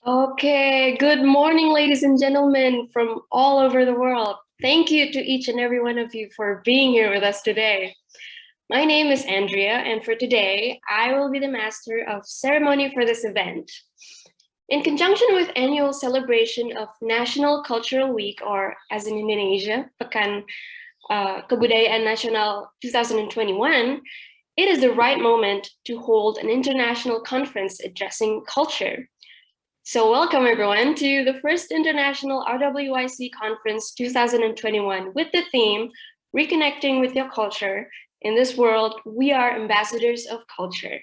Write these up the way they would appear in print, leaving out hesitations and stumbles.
Okay, good morning, ladies and gentlemen from all over the world. Thank you to each and every one of you for being here with us today. My name is Andrea, and for today, I will be the master of ceremony for this event. In conjunction with annual celebration of National Cultural Week, or as in Indonesia, Pekan Kebudayaan Nasional 2021, it is the right moment to hold an international conference addressing culture. So welcome everyone to the first International RWYC Conference 2021 with the theme, Reconnecting with Your Culture. In this world, we are ambassadors of culture.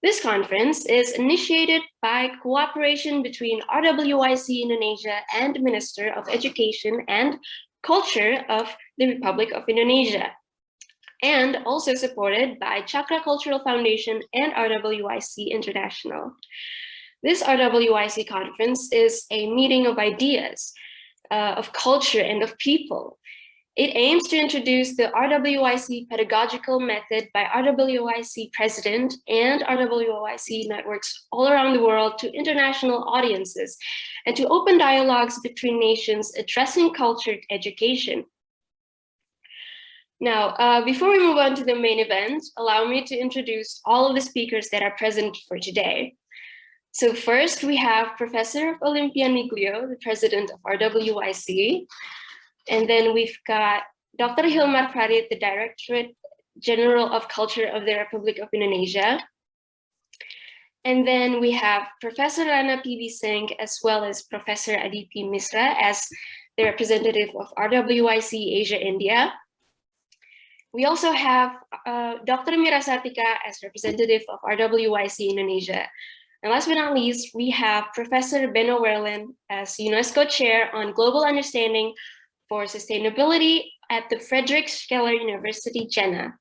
This conference is initiated by cooperation between RWYC Indonesia and Minister of Education and Culture of the Republic of Indonesia, and also supported by Chakra Cultural Foundation and RWYC International. This RWYC conference is a meeting of ideas, of culture, and of people. It aims to introduce the RWYC pedagogical method by RWYC president and RWYC networks all around the world to international audiences and to open dialogues between nations addressing culture education. Now, before we move on to the main event, allow me to introduce all of the speakers that are present for today. So first, we have Professor Olympia Niglio, the president of RWYC. And then we've got Dr. Hilmar Farid, the Directorate General of Culture of the Republic of Indonesia. And then we have Professor Rana P.B. Singh, as well as Professor Aditi Misra as the representative of RWYC Asia India. We also have Dr. Mira Sartika as representative of RWYC Indonesia. And last but not least, we have Professor Benno Werlen as UNESCO Chair on Global Understanding for Sustainability at the Friedrich Schiller University, Jena.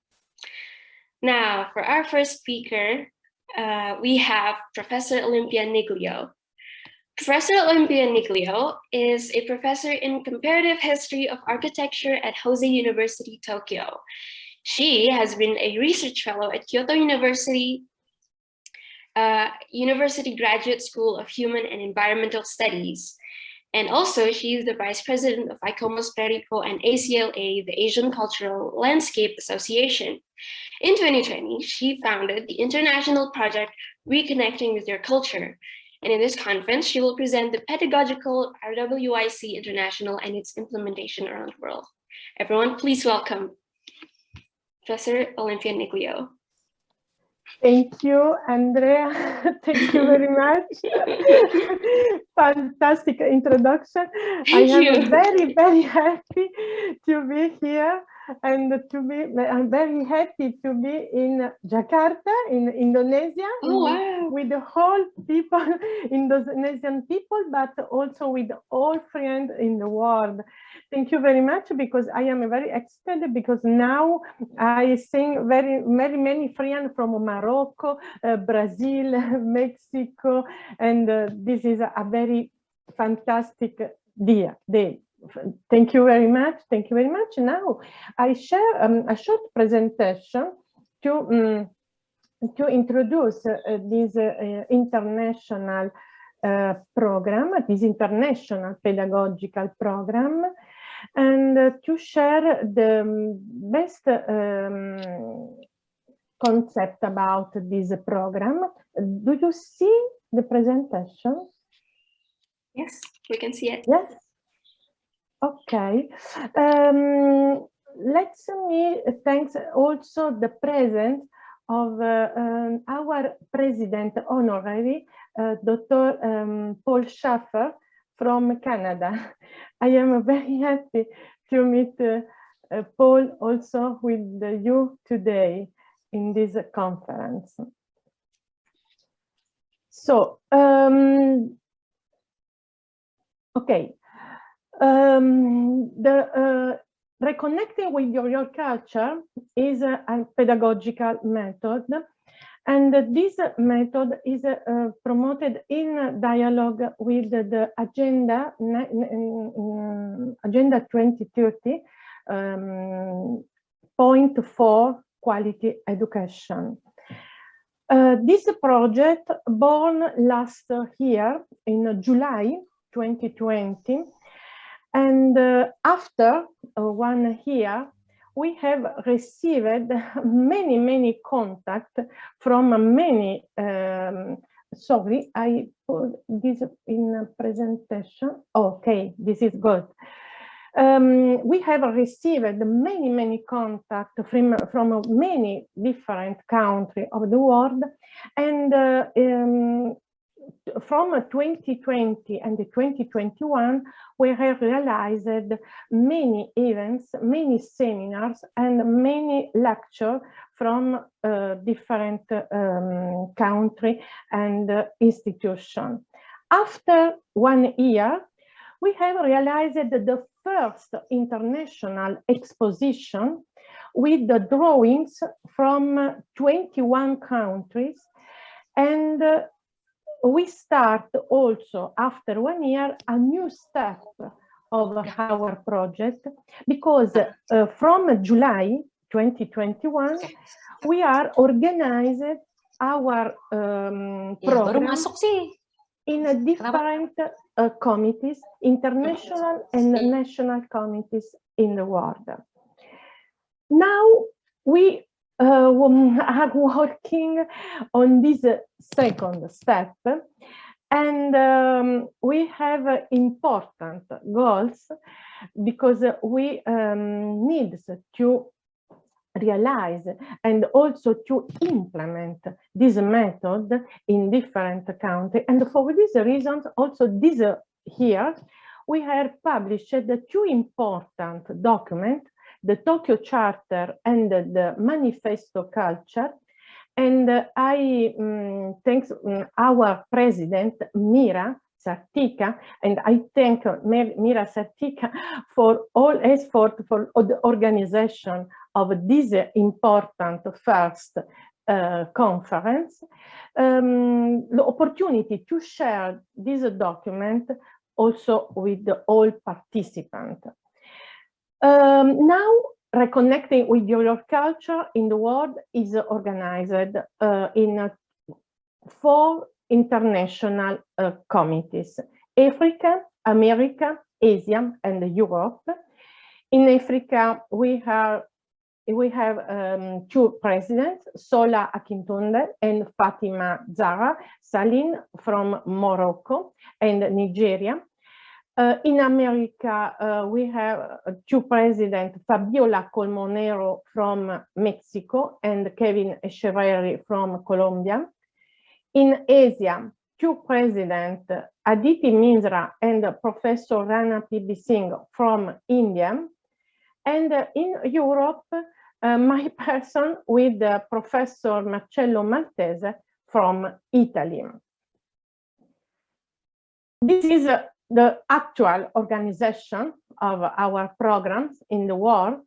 Now, for our first speaker, we have Professor Olympia Niglio. Professor Olympia Niglio is a professor in comparative history of architecture at Hosei University, Tokyo. She has been a research fellow at Kyoto University, University Graduate School of Human and Environmental Studies. And also, she is the vice president of ICOMOS Perico and ACLA, the Asian Cultural Landscape Association. In 2020, she founded the international project Reconnecting with Your Culture. And in this conference, she will present the pedagogical RWYC International and its implementation around the world. Everyone, please welcome Professor Olympia Niglio. Thank you, Andrea. Thank you very much. Fantastic introduction. I am very, very happy to be here and I'm very happy to be in Jakarta, in Indonesia, with the whole people, Indonesian people, but also with all friends in the world. Thank you very much, because I am very excited, because now I see very many friends from Morocco, Brazil, Mexico, and this is a very fantastic day. Thank you very much. Thank you very much. Now I share a short presentation to introduce this international program, this international pedagogical program, and to share the best concept about this program. Do you see the presentation? Yes, we can see it. Yes. Okay. Let me thank also the presence of our president honorary, Dr. Paul Schaffer from Canada. I am very happy to meet Paul also with you today in this conference. So, okay. The reconnecting with your culture is a pedagogical method, and this method is promoted in dialogue with the Agenda 2030, point 4, quality education. This project born last year in July 2020, and after 1 year, we have received many contacts from many. Sorry, I put this in a presentation. Okay, this is good. We have received many contacts from many different countries of the world, and from 2020 and 2021, we have realized many events, many seminars, and many lectures from different countries and institutions. After 1 year, we have realized the first international exposition with the drawings from 21 countries, and we start also after 1 year a new step of our project, because from July 2021 we are organized our program in a different committees, international and national committees in the world. Now we are working on this second step, and we have important goals, because we need to realize and also to implement this method in different countries. And for these reasons, also this year, we have published the two important documents, the Tokyo Charter and the Manifesto Culture. And I thank our president, Mira Sartica, and I thank Mira Sartica for all effort for the organization of this important first conference, the opportunity to share this document also with all participants. Now, Reconnecting with Your Culture in the World is organized in 4 international committees: Africa, America, Asia, and Europe. In Africa, we have 2 presidents, Sola Akintunde and Fatima Zahra Saline from Morocco and Nigeria. In America, we have 2 presidents, Fabiola Colmonero from Mexico and Kevin Echeverry from Colombia. In Asia, 2 presidents, Aditi Misra and Professor Rana P.B. Singh from India. And in Europe, my person with Professor Marcello Maltese from Italy. This is the actual organization of our programs in the world,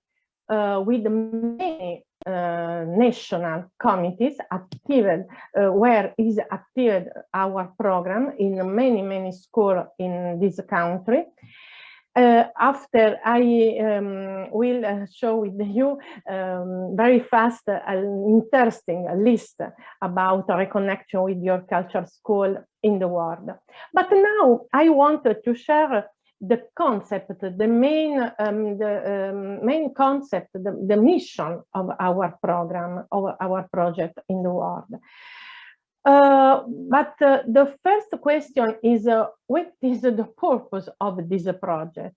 with many national committees active, where is active our program in many schools in this country. After I will show with you very fast an interesting list about Reconnection with Your Culture School in the world. But now I wanted to share the concept, the main concept, the mission of our program, of our project in the world. But the first question is, what is the purpose of this project?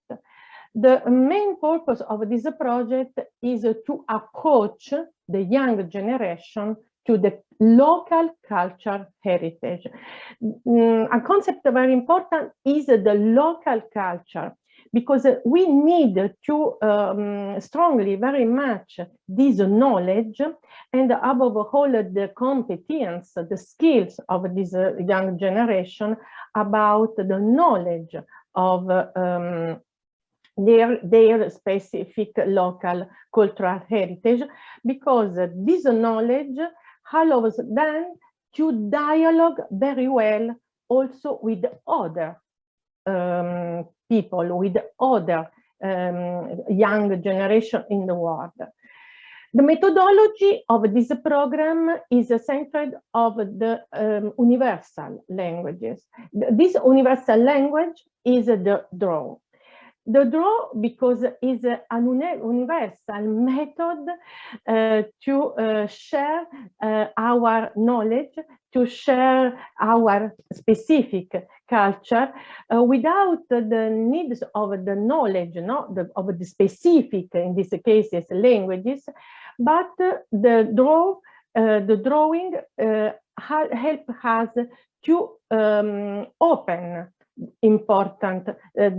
The main purpose of this project is to approach the young generation to the local culture heritage. A concept very important is the local culture, because we need to strongly, very much, this knowledge, and above all the competence, the skills of this young generation about the knowledge of their specific local cultural heritage, because this knowledge allows them to dialogue very well also with other people, with other young generation in the world. The methodology of this program is centered of the universal languages. This universal language is the draw. The draw, because is an universal method to share our knowledge, to share our specific culture without the needs of the knowledge, of the specific, in this cases, languages, but the drawing help us to open important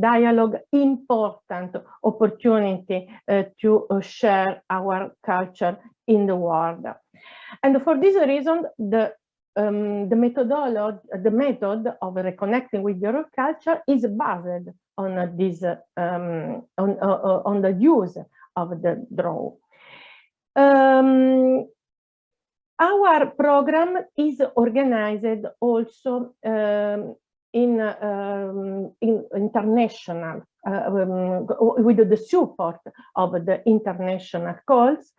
dialogue, important opportunity to share our culture in the world. And for this reason, the method of reconnecting with your culture is based on this on the use of the draw. Our program is organized also in international, with the support of the international calls,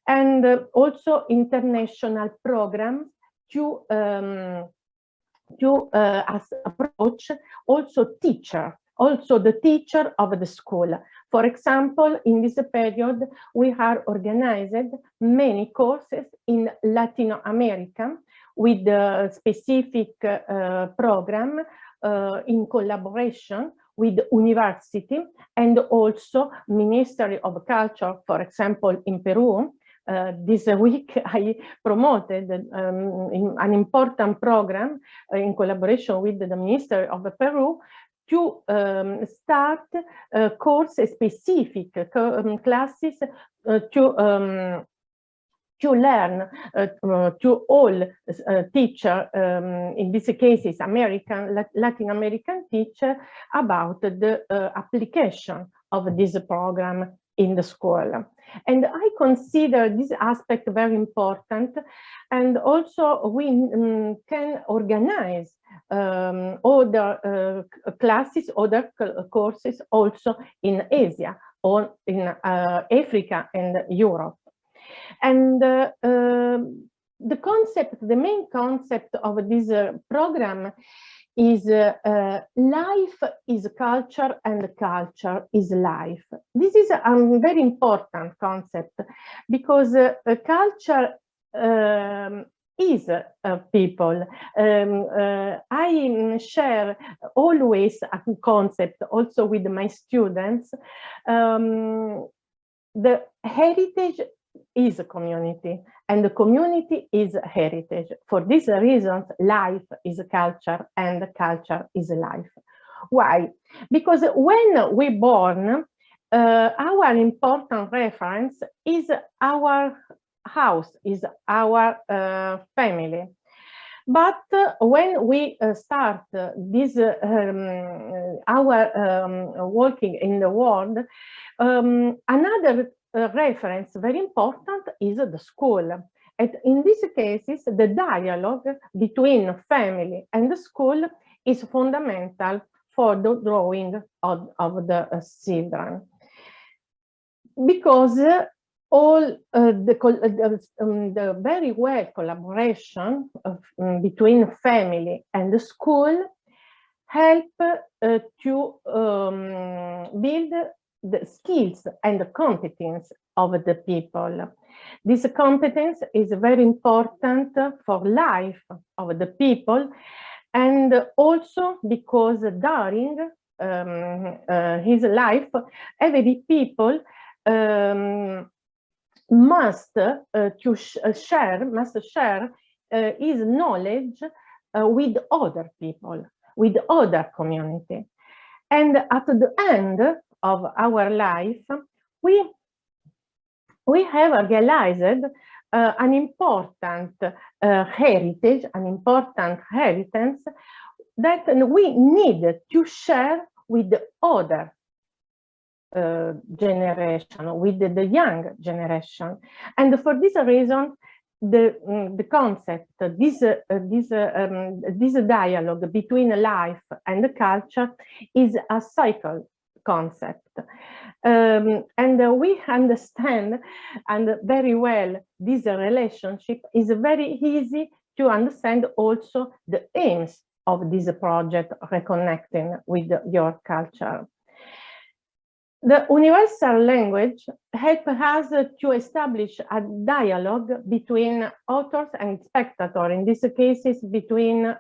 and also international programs to approach also the teacher of the school. For example, in this period, we have organized many courses in Latin America with the specific program in collaboration with university and also Ministry of Culture. For example, in Peru, this week I promoted an important program in collaboration with the Ministry of Peru to start course specific classes to learn to all teacher, in this cases Latin American teacher, about the application of this program in the school. And I consider this aspect very important, and also we can organize other classes, other courses also in Asia or in Africa and Europe. And the concept, the main concept of this program is life is culture and culture is life. This is a very important concept because culture is people. I share always a concept also with my students. The heritage is a community, and the community is heritage. For these reasons, life is a culture and culture is life. Why? Because when we're born, our important reference is our house, is our family. But when we start this our working in the world, another reference very important is the school. And in these cases, the dialogue between family and the school is fundamental for the drawing of the children. Because all the very well collaboration between family and the school help to build the skills and the competence of the people. This competence is very important for life of the people, and also because during his life, every people must share his knowledge with other people, with other community. And at the end of our life, we have realized an important heritage, an important inheritance that we need to share with the other generation, with the young generation. And for this reason, the concept, this dialogue between life and the culture is a cycle concept. And we understand and very well this relationship. Is very easy to understand also the aims of this project, reconnecting with your culture. The universal language helps us to establish a dialogue between authors and spectators, in these cases between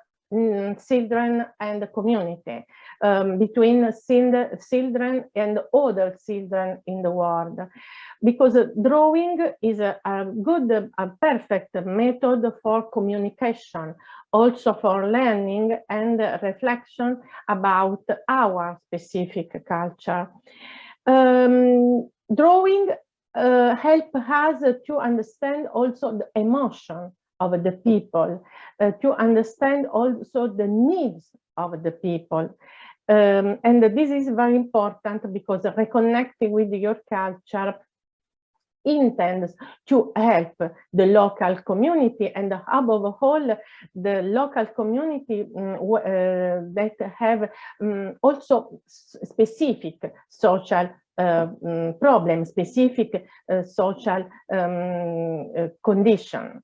children and the community, between children and other children in the world. Because drawing is a good, a perfect method for communication, also for learning and reflection about our specific culture. Drawing help us to understand also the emotion of the people, to understand also the needs of the people. And this is very important because reconnecting with your culture intends to help the local community, and above all the local community that have also specific social problems, specific social condition.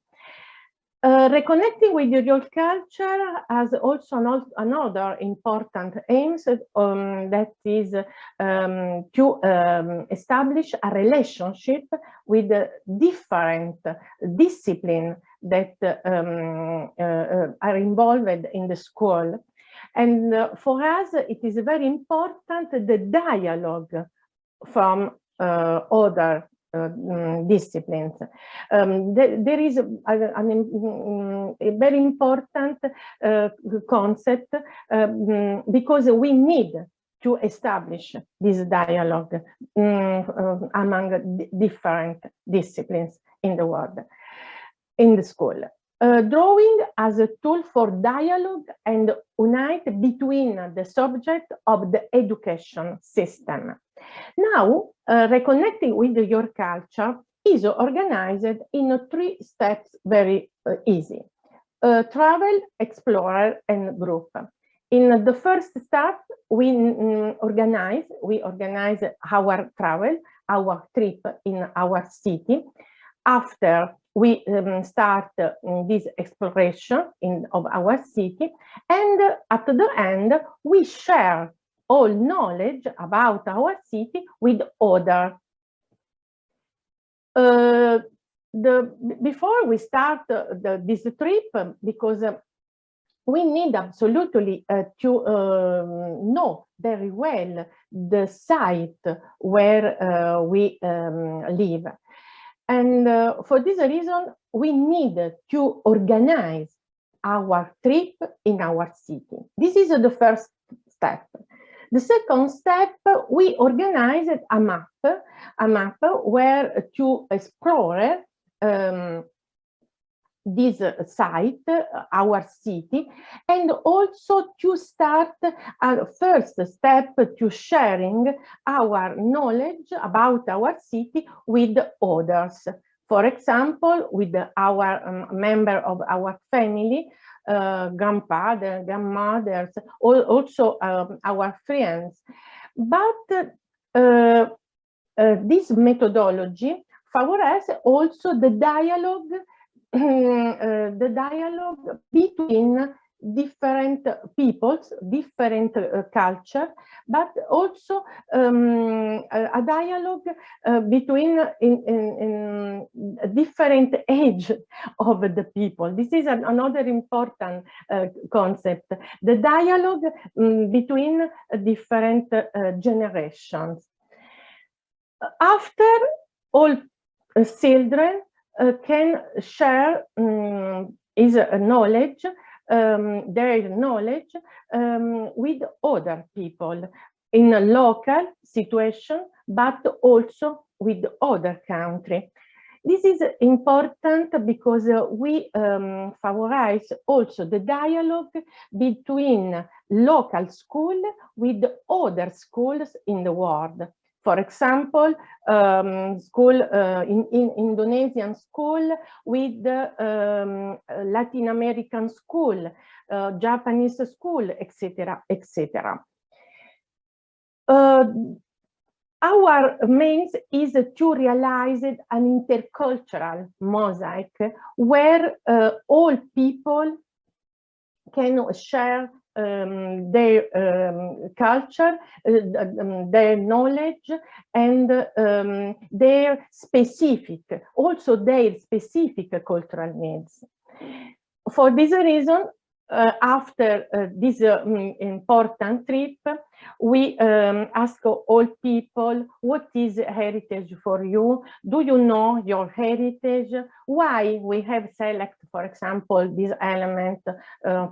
Reconnecting with your culture has also another important aims, that is to establish a relationship with different disciplines that are involved in the school. And for us, it is very important the dialogue from other disciplines. There is a very important concept because we need to establish this dialogue among different disciplines in the world, in the school. Drawing as a tool for dialogue and unite between the subject of the education system. Now, reconnecting with your culture is organized in 3 steps, very easy. Travel, explorer, and group. In the first step, we organize our travel, our trip in our city. After we start this exploration of our city, and at the end, we share all knowledge about our city with others. Before we start this trip, because we need absolutely to know very well the site where we live. And for this reason, we need to organize our trip in our city. This is the first step. The second step, we organized a map where to explore this site, our city, and also to start a first step to sharing our knowledge about our city with others. For example, with our member of our family, grandfather, grandmothers, also our friends. But this methodology favours also the dialogue between different peoples, different culture, but also a dialogue between in different age of the people. This is another important concept, the dialogue between different generations. After all children can share his knowledge, their knowledge with other people in a local situation, but also with other country. This is important because we favorize also the dialogue between local school with other schools in the world. For example, school in Indonesian school with Latin American school, Japanese school, etc., etc. Our main is to realize an intercultural mosaic where all people can share their culture, their knowledge, and their specific cultural needs. For this reason, after this important trip, we ask all people, what is heritage for you? Do you know your heritage? Why we have selected, for example, this element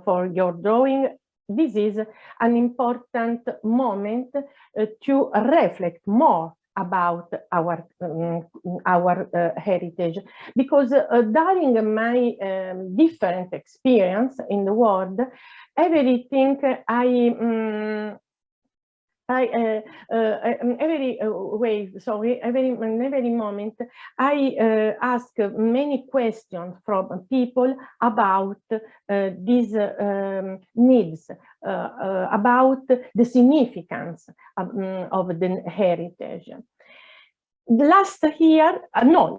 for your drawing? This is an important moment to reflect more about our heritage, because during my different experience in the world, everything every moment I ask many questions from people about these needs, about the significance of the heritage. Last year,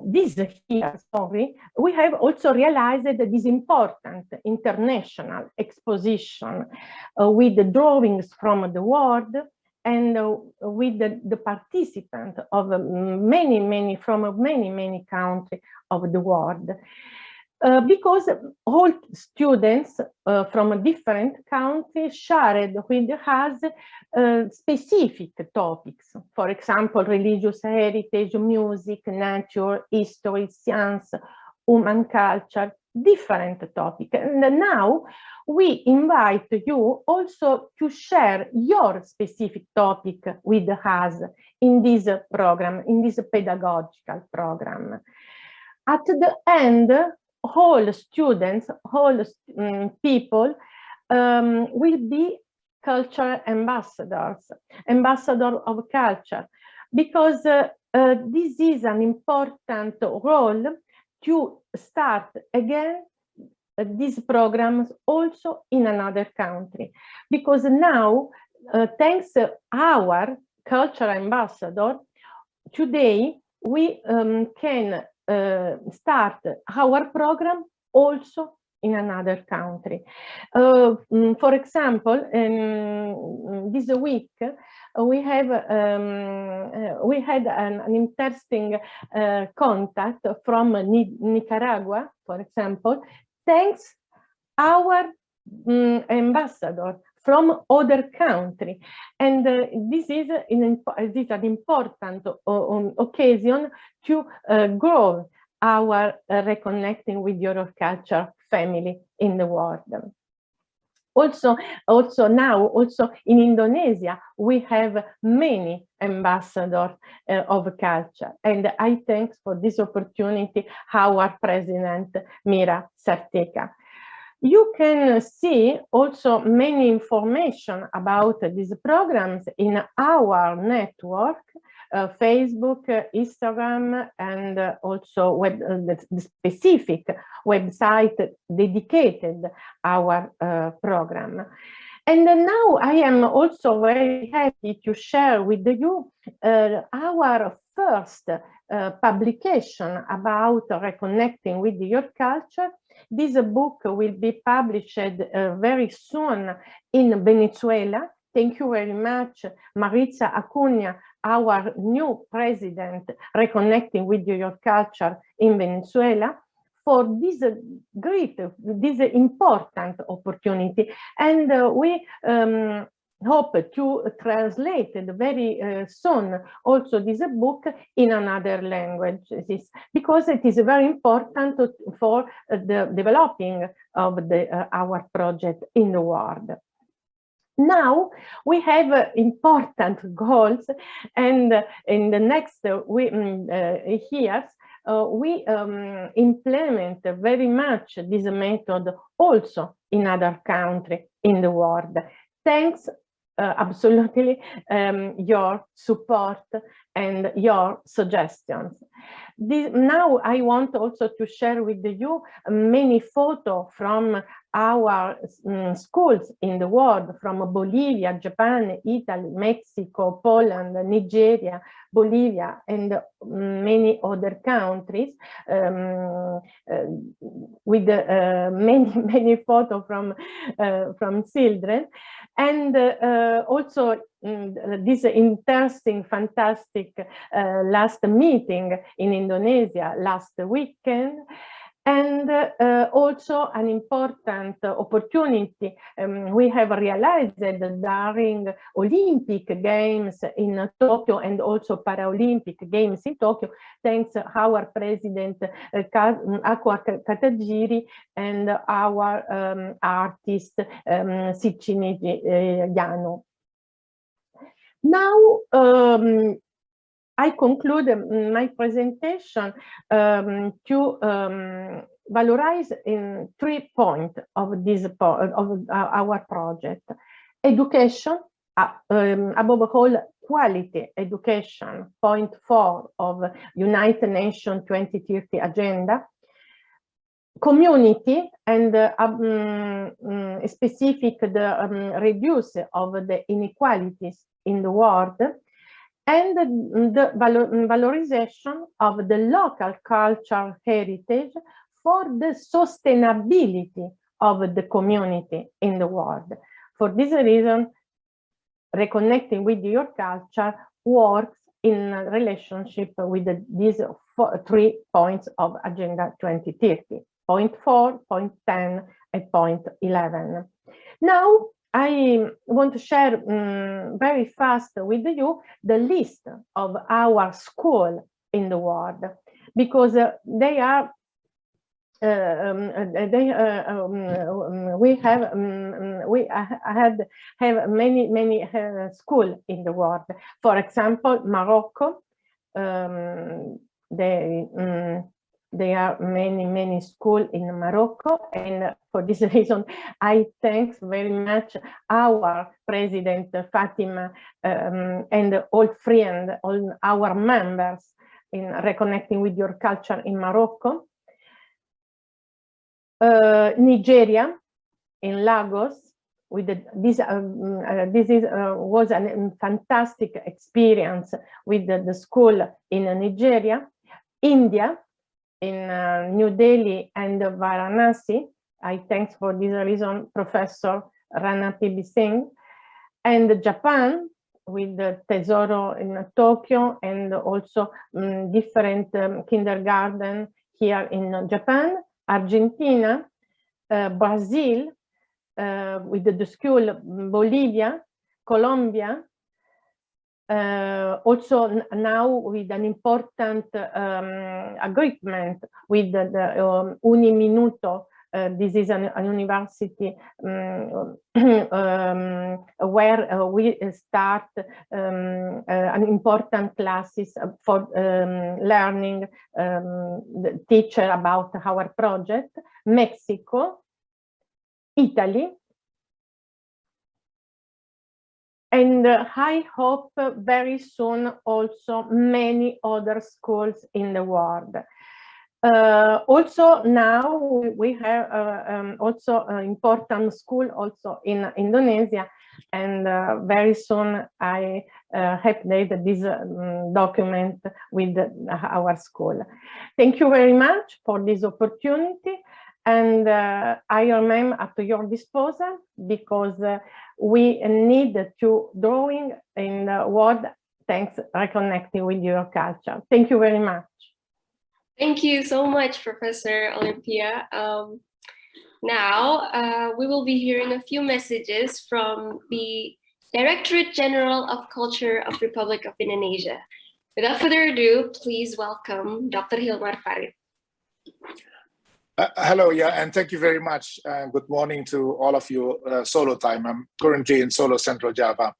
this year, sorry, we have also realized that this important international exposition with the drawings from the world, and with the participants of many countries of the world. Because all students from different countries shared with us specific topics, for example, religious heritage, music, nature, history, science, human culture, different topics. And now we invite you also to share your specific topic with us in this program, in this pedagogical program. At the end, all students, all people will be cultural ambassadors, ambassador of culture, because this is an important role to start again these programs also in another country, because now, thanks to our cultural ambassador, today we can start our program also in another country. For example, this week we had an interesting contact from Nicaragua, for example, thanks our ambassador from other country, and this is an important occasion to grow our reconnecting with your culture family in the world. Also now in Indonesia, we have many ambassadors of culture, and I thanks for this opportunity our President Mira Sartika. You can see also many information about these programs in our network, Facebook, Instagram, and also the specific website dedicated our program. And now I am also very happy to share with you our first publication about reconnecting with your culture. This book will be published very soon in Venezuela. Thank you very much, Maritza Acuña, our new president, Reconnecting with Your Culture in Venezuela, for this important opportunity. And we hope to translate very soon also this book in another languages, because it is very important for the developing of our project in the world. Now we have important goals, and in the next years we implement very much this method also in other countries in the world. Thanks absolutely your support and your suggestions. Now I want also to share with you many photos from our schools in the world, from Bolivia, Japan, Italy, Mexico, Poland, Nigeria, Bolivia, and many other countries, with many photos from children. And also this interesting, fantastic last meeting in Indonesia last weekend, and also an important opportunity we have realized that during Olympic Games in Tokyo and also Paralympic Games in Tokyo, thanks our President Aqua Katajiri and our artist Sicini Yano. Now, I conclude my presentation to valorize in 3 points of this of our project: education, above all, quality education, point 4 of United Nations 2030 agenda; community, and specific the reduce of the inequalities in the world; and the valorization of the local cultural heritage for the sustainability of the community in the world. For this reason, reconnecting with your culture works in relationship with these 3 points of Agenda 2030, point 4, point 10, and point 11. Now, I want to share very fast with you the list of our schools in the world, because we have many schools in the world. For example, Morocco, there are many schools in Morocco, and for this reason, I thank very much our President Fatima and all friends, all our members in reconnecting with your culture in Morocco. Nigeria, in Lagos, with was a fantastic experience with the school in Nigeria. India, in New Delhi and Varanasi. I thanks for this reason Professor Rana P.B. Singh. And Japan, with the Tesoro in Tokyo, and also different kindergarten here in Japan. Argentina, Brazil, with the school Bolivia, Colombia, also now with an important agreement with the Uniminuto. This is a university where we start an important classes for learning the teacher about our project. Mexico, Italy, and I hope very soon also many other schools in the world. Also now we have also an important school also in Indonesia, and very soon I update this document with our school. Thank you very much for this opportunity, and I remain at your disposal, because we need to drawing in the world. Thanks, reconnecting with your culture. Thank you very much. Thank you so much, Professor Olympia. Now we will be hearing a few messages from the Directorate General of Culture of Republic of Indonesia. Without further ado, please welcome Dr. Hilmar Farid. Hello, and thank you very much. Good morning to all of you. Solo time. I'm currently in Solo, Central Java.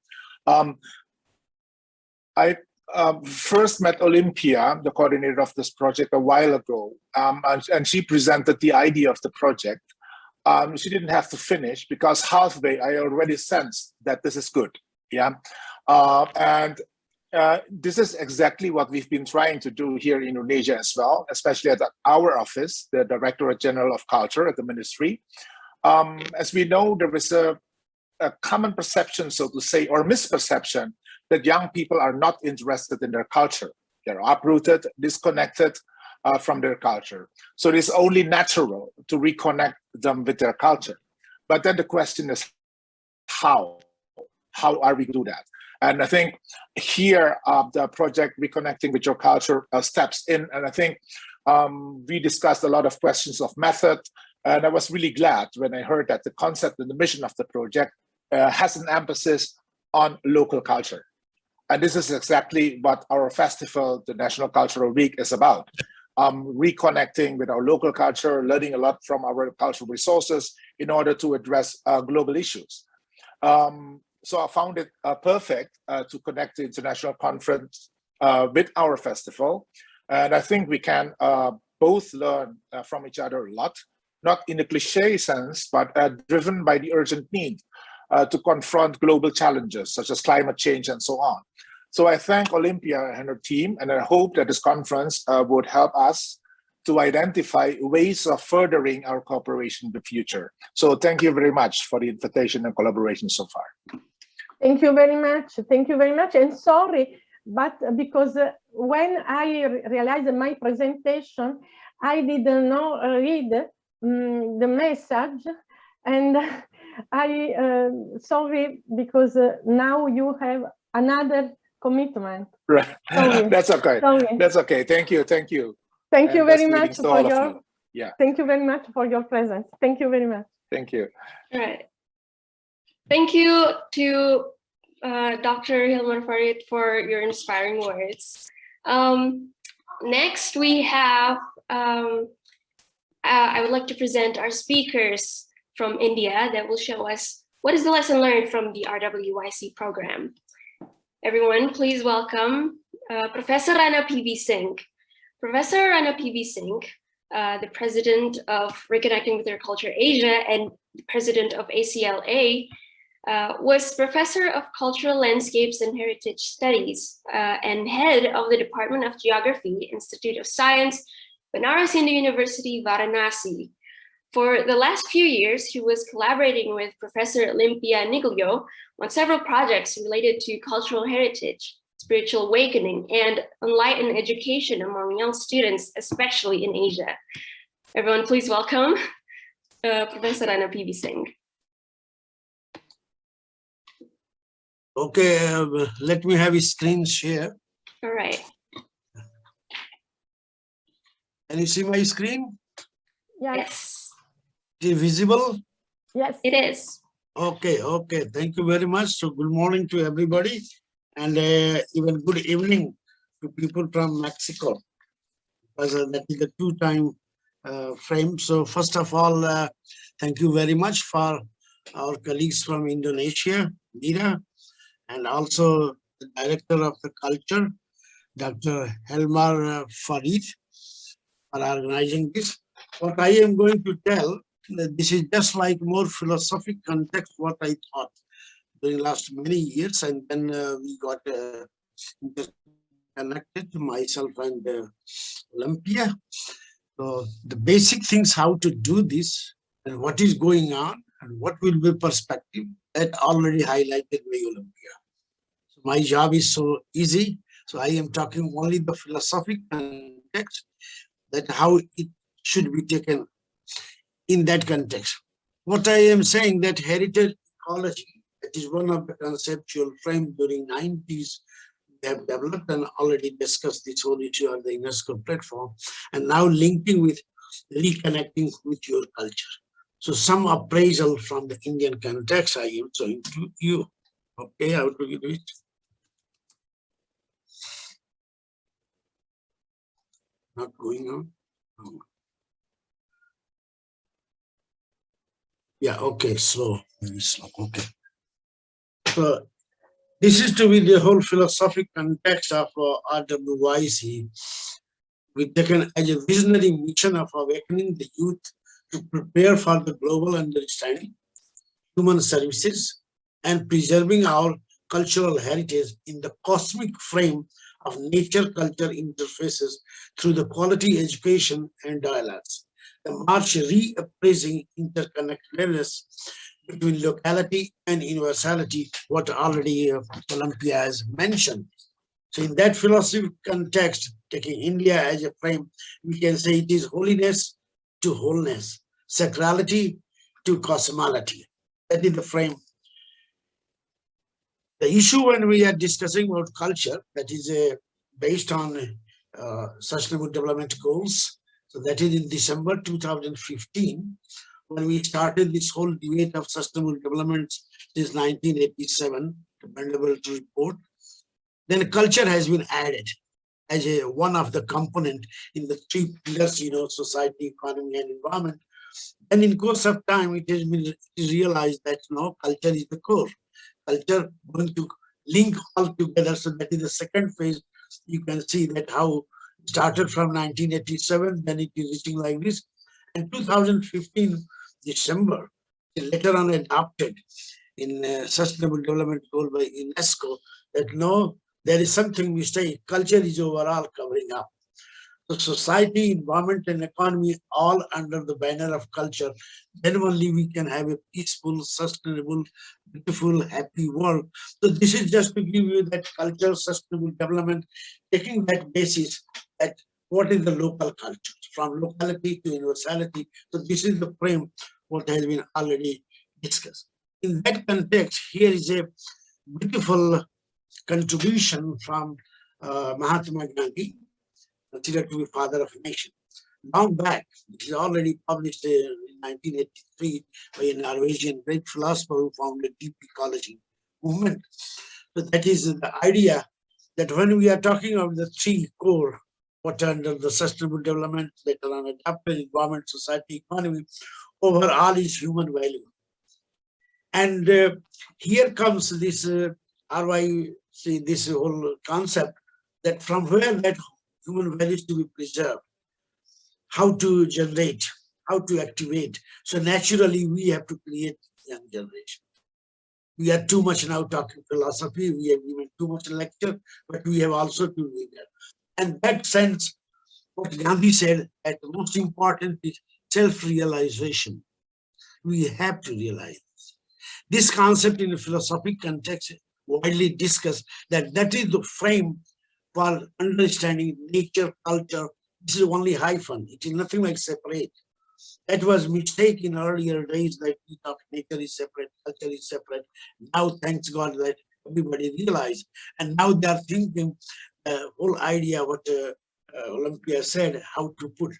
I first met Olympia, the coordinator of this project, a while ago, and she presented the idea of the project. She didn't have to finish, because halfway I already sensed that this is good. And this is exactly what we've been trying to do here in Indonesia as well, especially at our office, the Directorate General of Culture at the Ministry. As we know, there is a common perception, so to say, or misperception, that young people are not interested in their culture. They're uprooted, disconnected from their culture. So it is only natural to reconnect them with their culture. But then the question is, how? How are we do that? And I think here the project Reconnecting with Your Culture steps in. And I think we discussed a lot of questions of method. And I was really glad when I heard that the concept and the mission of the project has an emphasis on local culture. And this is exactly what our festival, the National Cultural Week, is about. Reconnecting with our local culture, learning a lot from our cultural resources in order to address global issues. So I found it perfect to connect the international conference with our festival. And I think we can both learn from each other a lot, not in a cliche sense, but driven by the urgent need to confront global challenges such as climate change and so on. So I thank Olympia and her team, and I hope that this conference would help us to identify ways of furthering our cooperation in the future. So thank you very much for the invitation and collaboration so far. Thank you very much. Thank you very much. And sorry, but because when I realized my presentation, I didn't know read the message, and I sorry, because now you have another commitment. Right. That's okay. Sorry. That's okay. Thank you. Thank you. Thank you very much for your Thank you very much for your presence. Thank you very much. Thank you. All right. Thank you to Dr. Hilman Farid for your inspiring words. Next, we have, I would like to present our speakers from India that will show us what is the lesson learned from the RWYC program. Everyone, please welcome Professor Rana P.V. Singh. Professor Rana P.V. Singh, the president of Reconnecting with Your Culture Asia and the president of ACLA, was professor of cultural landscapes and heritage studies and head of the Department of Geography, Institute of Science, Banaras Hindu University, Varanasi. For the last few years, he was collaborating with Professor Olympia Niglio on several projects related to cultural heritage, spiritual awakening, and enlightened education among young students, especially in Asia. Everyone, please welcome Professor Rana P.V. Singh. Okay, let me have a screen share. All right. Can you see my screen? Yes. Is it visible? Yes. It is. Okay, okay. Thank you very much. So good morning to everybody, and even good evening to people from Mexico, because that is the two-time frame. So first of all, thank you very much for our colleagues from Indonesia, Mira, and also the Director of the Culture, Dr. Helmar Farid, for organizing this. What I am going to tell, this is just like more philosophic context what I thought during last many years, and then we got connected, myself and Olympia. So the basic things how to do this and what is going on and what will be perspective, that already highlighted by Olympia. So my job is so easy. So I am talking only the philosophic context, that how it should be taken in that context. What I am saying, that heritage ecology, that is one of the conceptual frame during 90s they have developed and already discussed this whole issue on the UNESCO platform, and now linking with reconnecting with your culture. So some appraisal from the Indian context I am showing to you. Okay, how to do it? Not going on. No. Yeah, okay, slow, very slow, okay. So this is to be the whole philosophic context of RWYC. We taken as a visionary mission of awakening the youth to prepare for the global understanding, human services, and preserving our cultural heritage in the cosmic frame of nature-culture interfaces through the quality education and dialogues. The march reappraising interconnectedness between locality and universality, what already Olympia has mentioned. So in that philosophical context, taking India as a frame, we can say it is holiness to wholeness, sacrality to cosmolity. That is the frame. The issue when we are discussing about culture, that is based on Sustainable Development Goals. So that is in December 2015, when we started this whole debate of sustainable development since 1987, the Bandable report. Then culture has been added as one of the component in the three pillars, society, economy, and environment. And in course of time, it has been realized that culture is the core. Culture going to link all together. So that is the second phase. You can see that how it started from 1987, then it is reaching like this. And 2015, December, later on adopted in Sustainable Development Goal by UNESCO that there is something we say, culture is overall covering up. So society, environment, and economy all under the banner of culture, then only we can have a peaceful, sustainable, beautiful, happy world. So this is just to give you that culture, sustainable development, taking that basis at what is the local culture, from locality to universality. So this is the frame what has been already discussed. In that context, here is a beautiful contribution from Mahatma Gandhi, considered to be father of nation. Long back, it is already published in 1983 by a Norwegian great philosopher who founded deep ecology movement. So that is the idea that when we are talking of the three core, what under the sustainable development, later on adaptive environment, society, economy, overall is human value. And here comes this RWYC, this whole concept that from where that human values to be preserved, how to generate, how to activate. So naturally, we have to create young generation. We are too much now talking philosophy, we have given too much lecture, but we have also to do that. And that sense, what Gandhi said, that the most important is self-realization. We have to realize this concept in a philosophic context, widely discussed, that is the frame for understanding nature, culture. This is only hyphen. It is nothing like separate. That was mistake in earlier days, that we thought nature is separate, culture is separate. Now, thanks God that everybody realized. And now they are thinking the whole idea what Olympia said, how to put.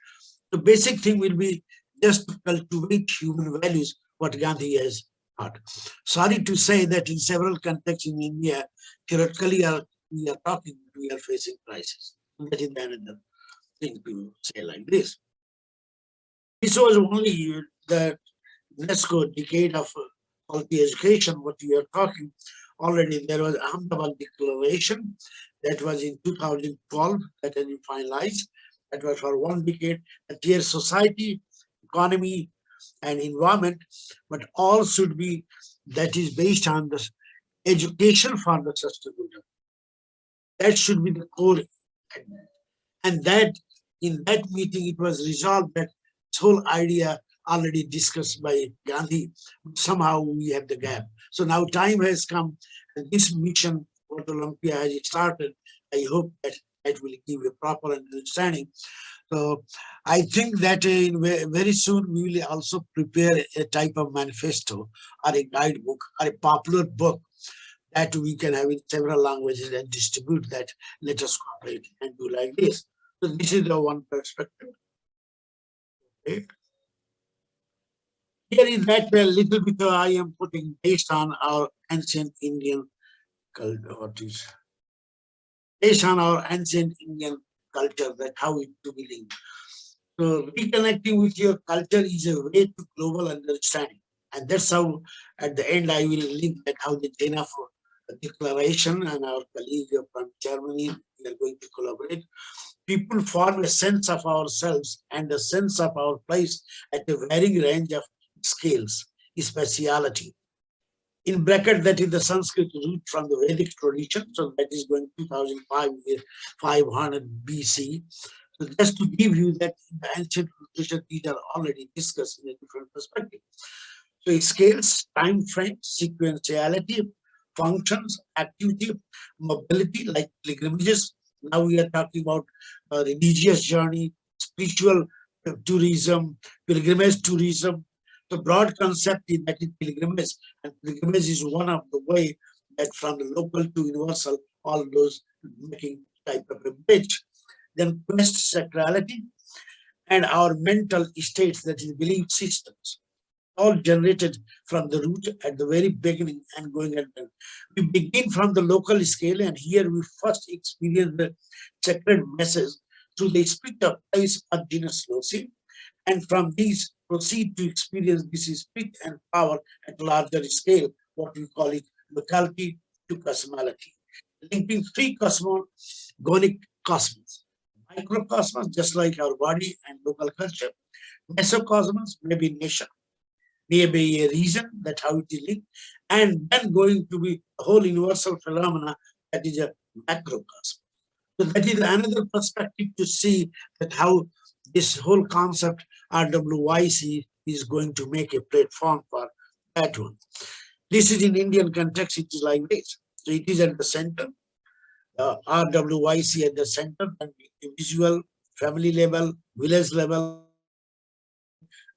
The basic thing will be just to cultivate human values, what Gandhi has taught. Sorry to say that in several contexts in India, theoretically we are talking, we are facing crisis. That is another thing to say like this. This was only the UNESCO decade of quality education, what we are talking. Already there was Ahmedabad Declaration that was in 2012 that has been finalized. That was for one decade. That here society, economy, and environment, but all should be, that is based on the education for the sustainable development. That should be the core. And that in that meeting, it was resolved that this whole idea already discussed by Gandhi, somehow we have the gap. So now time has come, and this mission, what Olympia has started, I hope that it will give a proper understanding. So I think that very soon we will also prepare a type of manifesto or a guidebook or a popular book that we can have in several languages and distribute that. Let us cooperate and do like this. So this is the one perspective. Okay. Here is that a little bit I am putting based on our ancient Indian culture, based on our ancient Indian culture, that how it to be linked. So reconnecting with your culture is a way to global understanding. And that's how at the end I will link that how the Jena Declaration and our colleague from Germany, we are going to collaborate. People form a sense of ourselves and a sense of our place at a varying range of scales, speciality. In bracket, that is the Sanskrit root from the Vedic tradition. So that is going 2500 BC. So just to give you that the ancient literature, these are already discussed in a different perspective. So it scales, time frame, sequentiality, functions, activity, mobility, like pilgrimages. Now we are talking about religious journey, spiritual tourism, pilgrimage tourism. The broad concept is that is pilgrimage, and pilgrimage is one of the way that from the local to universal, all those making type of a bridge. Then quest, sacrality, and our mental states, that is belief systems, all generated from the root at the very beginning and going at them. We begin from the local scale, and here we first experience the sacred message through the spirit of place of genus loci, and from these proceed to experience this spirit and power at larger scale, what we call it locality to cosmology, linking three cosmogonic cosmos. Microcosmos, just like our body and local culture. Mesocosmos, maybe nation, maybe a region, that's how it is linked, and then going to be a whole universal phenomena that is a macrocosm. So that is another perspective to see that how this whole concept RWYC is going to make a platform for that one. This is in Indian context, it is like this. So it is at the center, RWYC at the center, and visual, family level, village level.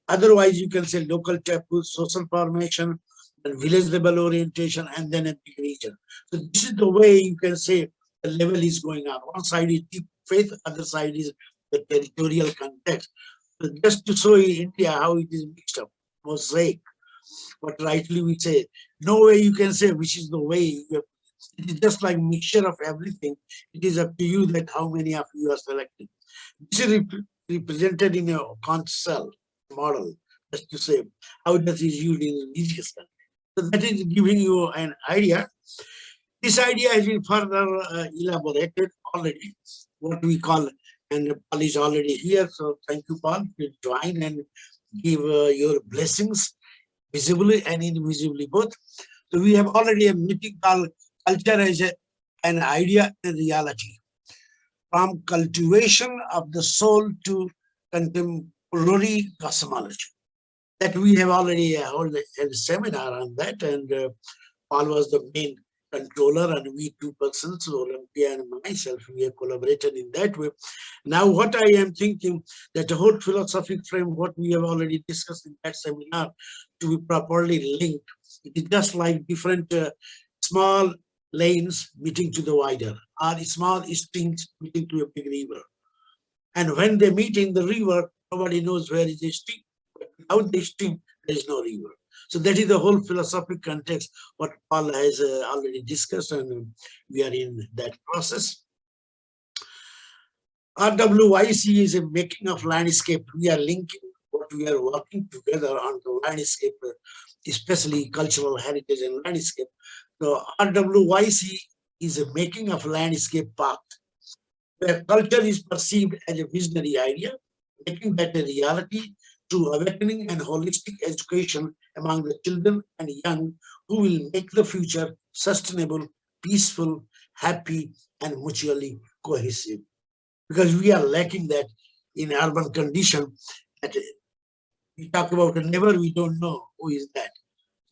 Otherwise, you can say local taboos, social formation, and village level orientation, and then a big region. So this is the way you can say the level is going on. One side is deep faith, other side is the territorial context. So just to show you India how it is mixed up, mosaic. But rightly we say, no way you can say which is the way. It is just like mixture of everything. It is up to you that how many of you are selected. This is represented in a conch shell model, just to say how does it used in religious country. So that is giving you an idea. This idea has been further elaborated already, what we call, and Paul is already here. So thank you, Paul, to join and give your blessings visibly and invisibly both. So we have already a meeting called culture as an idea and reality. From cultivation of the soul to contemporary cosmology. That we have already held a seminar on that, and Paul was the main controller, and we two persons, Olympia and myself, we have collaborated in that way. Now, what I am thinking, that the whole philosophic frame, what we have already discussed in that seminar, to be properly linked, it is just like different small lanes meeting to the wider, or small streams meeting to a big river. And when they meet in the river, nobody knows where is the stream. But without the stream, there is no river. So that is the whole philosophic context, what Paul has already discussed, and we are in that process. RWYC is a making of landscape. We are linking what we are working together on the landscape, especially cultural heritage and landscape. So RWYC is a making of landscape path, where culture is perceived as a visionary idea, making that a reality through awakening and holistic education among the children and young, who will make the future sustainable, peaceful, happy, and mutually cohesive. Because we are lacking that in urban condition. That we talk about a neighbor, we don't know who is that.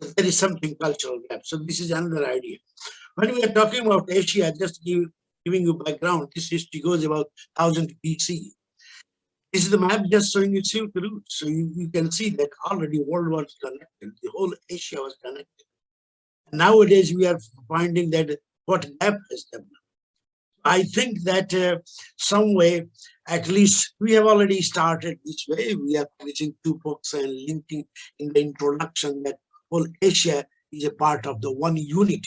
So there is something cultural gap. So this is another idea. When we are talking about Asia, just giving you background, this history goes about 1000 BC. This is the map just showing you Silk Route. So you can see that already world was connected. The whole Asia was connected. Nowadays, we are finding that what gap has developed. I think that some way, at least we have already started this way. We are publishing 2 books and linking in the introduction that whole Asia is a part of the one unit.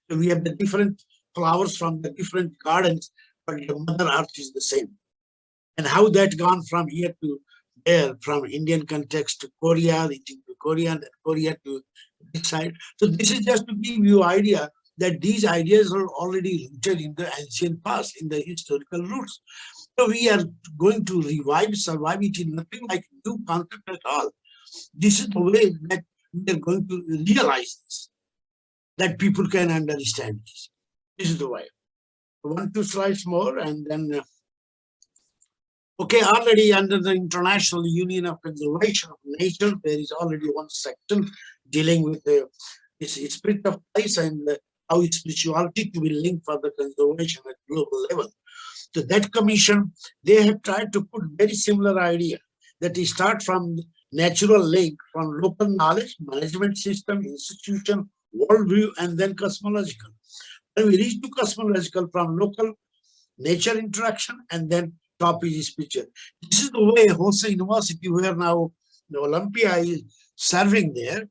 So we have the different flowers from the different gardens, but the Mother Earth is the same. And how that gone from here to there, from Indian context to Korea, reaching to Korea, and Korea to this side. So this is just to give you idea that these ideas are already rooted in the ancient past, in the historical roots. So we are going to revive, survive. It is nothing like new concept at all. This is the way that we are going to realize this. that people can understand this. This is the way. 1, 2 slides more, and then okay, already under the International Union of Conservation of Nature, there is already one section dealing with the spirit of place and how spirituality to be linked for the conservation at global level. So that commission, they have tried to put very similar idea that they start from natural link, from local knowledge, management system, institution, worldview, and then cosmological. When we reach to cosmological, from local nature interaction, and then top is spiritual. This is the way Hosei University, where now the Olympia is serving there.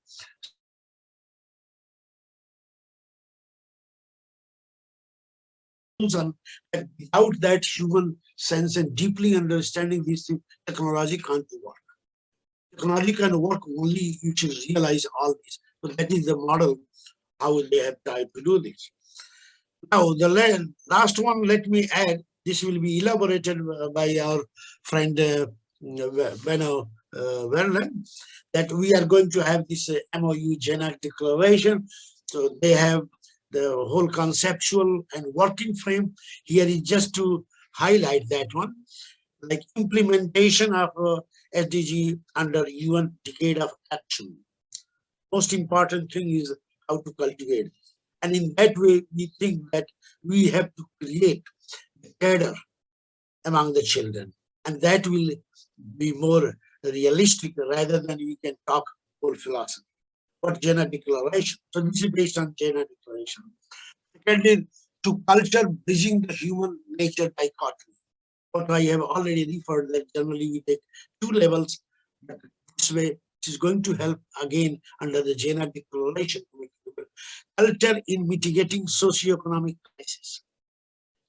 And without that human sense and deeply understanding these things, technology can't work. Technology can work only you should realize all this. So that is the model how they have tried to do this. Now the last one, let me add. This will be elaborated by our friend Benno Verlen, that we are going to have this MOU genetic declaration. So they have the whole conceptual and working frame. Here is just to highlight that one, like implementation of SDG under UN Decade of Action. Most important thing is how to cultivate. And in that way, we think that we have to create a cadre among the children. And that will be more realistic rather than we can talk whole philosophy. But gender declaration. So this is based on gender declaration. Secondly, to culture bridging the human nature dichotomy. What I have already referred that generally we take 2 levels, but this way it is going to help again under the gender declaration. Culture in mitigating socioeconomic crisis.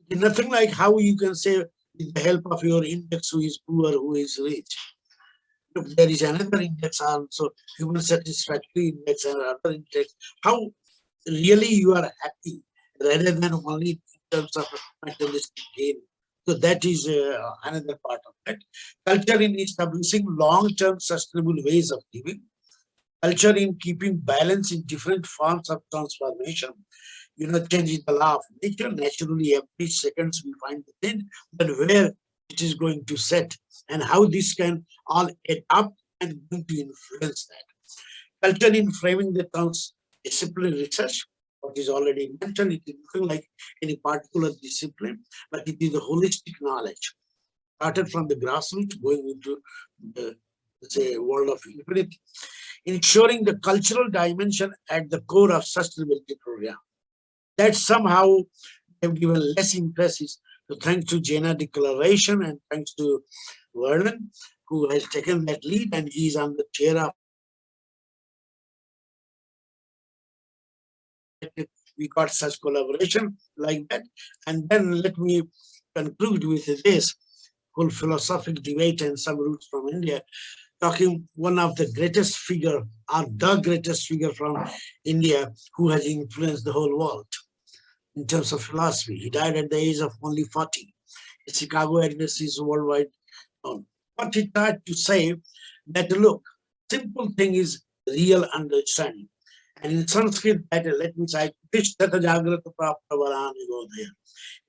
Nothing like how you can say with the help of your index who is poor, who is rich. Look, there is another index also, human satisfactory index and other index. How really you are happy rather than only in terms of materialistic gain. So that is another part of that. Culture in establishing long-term sustainable ways of living. Culture in keeping balance in different forms of transformation. You know, change is the law of nature. Naturally, every second we find the thing, but where it is going to set and how this can all add up and going to influence that. Culture in framing the transdisciplinary research, what is already mentioned, it is nothing like any particular discipline, but it is a holistic knowledge. Started from the grassroots, going into the, say, world of infinity. Ensuring the cultural dimension at the core of sustainability program. That somehow have given less emphasis. So thanks to Jena Declaration and thanks to Vernon, who has taken that lead, and he is on the chair of. We got such collaboration like that. And then let me conclude with this whole philosophical debate and some roots from India, talking one of the greatest figure, or the greatest figure from India who has influenced the whole world in terms of philosophy. He died at the age of only 40. His Chicago address is worldwide known. What he tried to say that, look, simple thing is real understanding. And in Sanskrit, that, let me cite,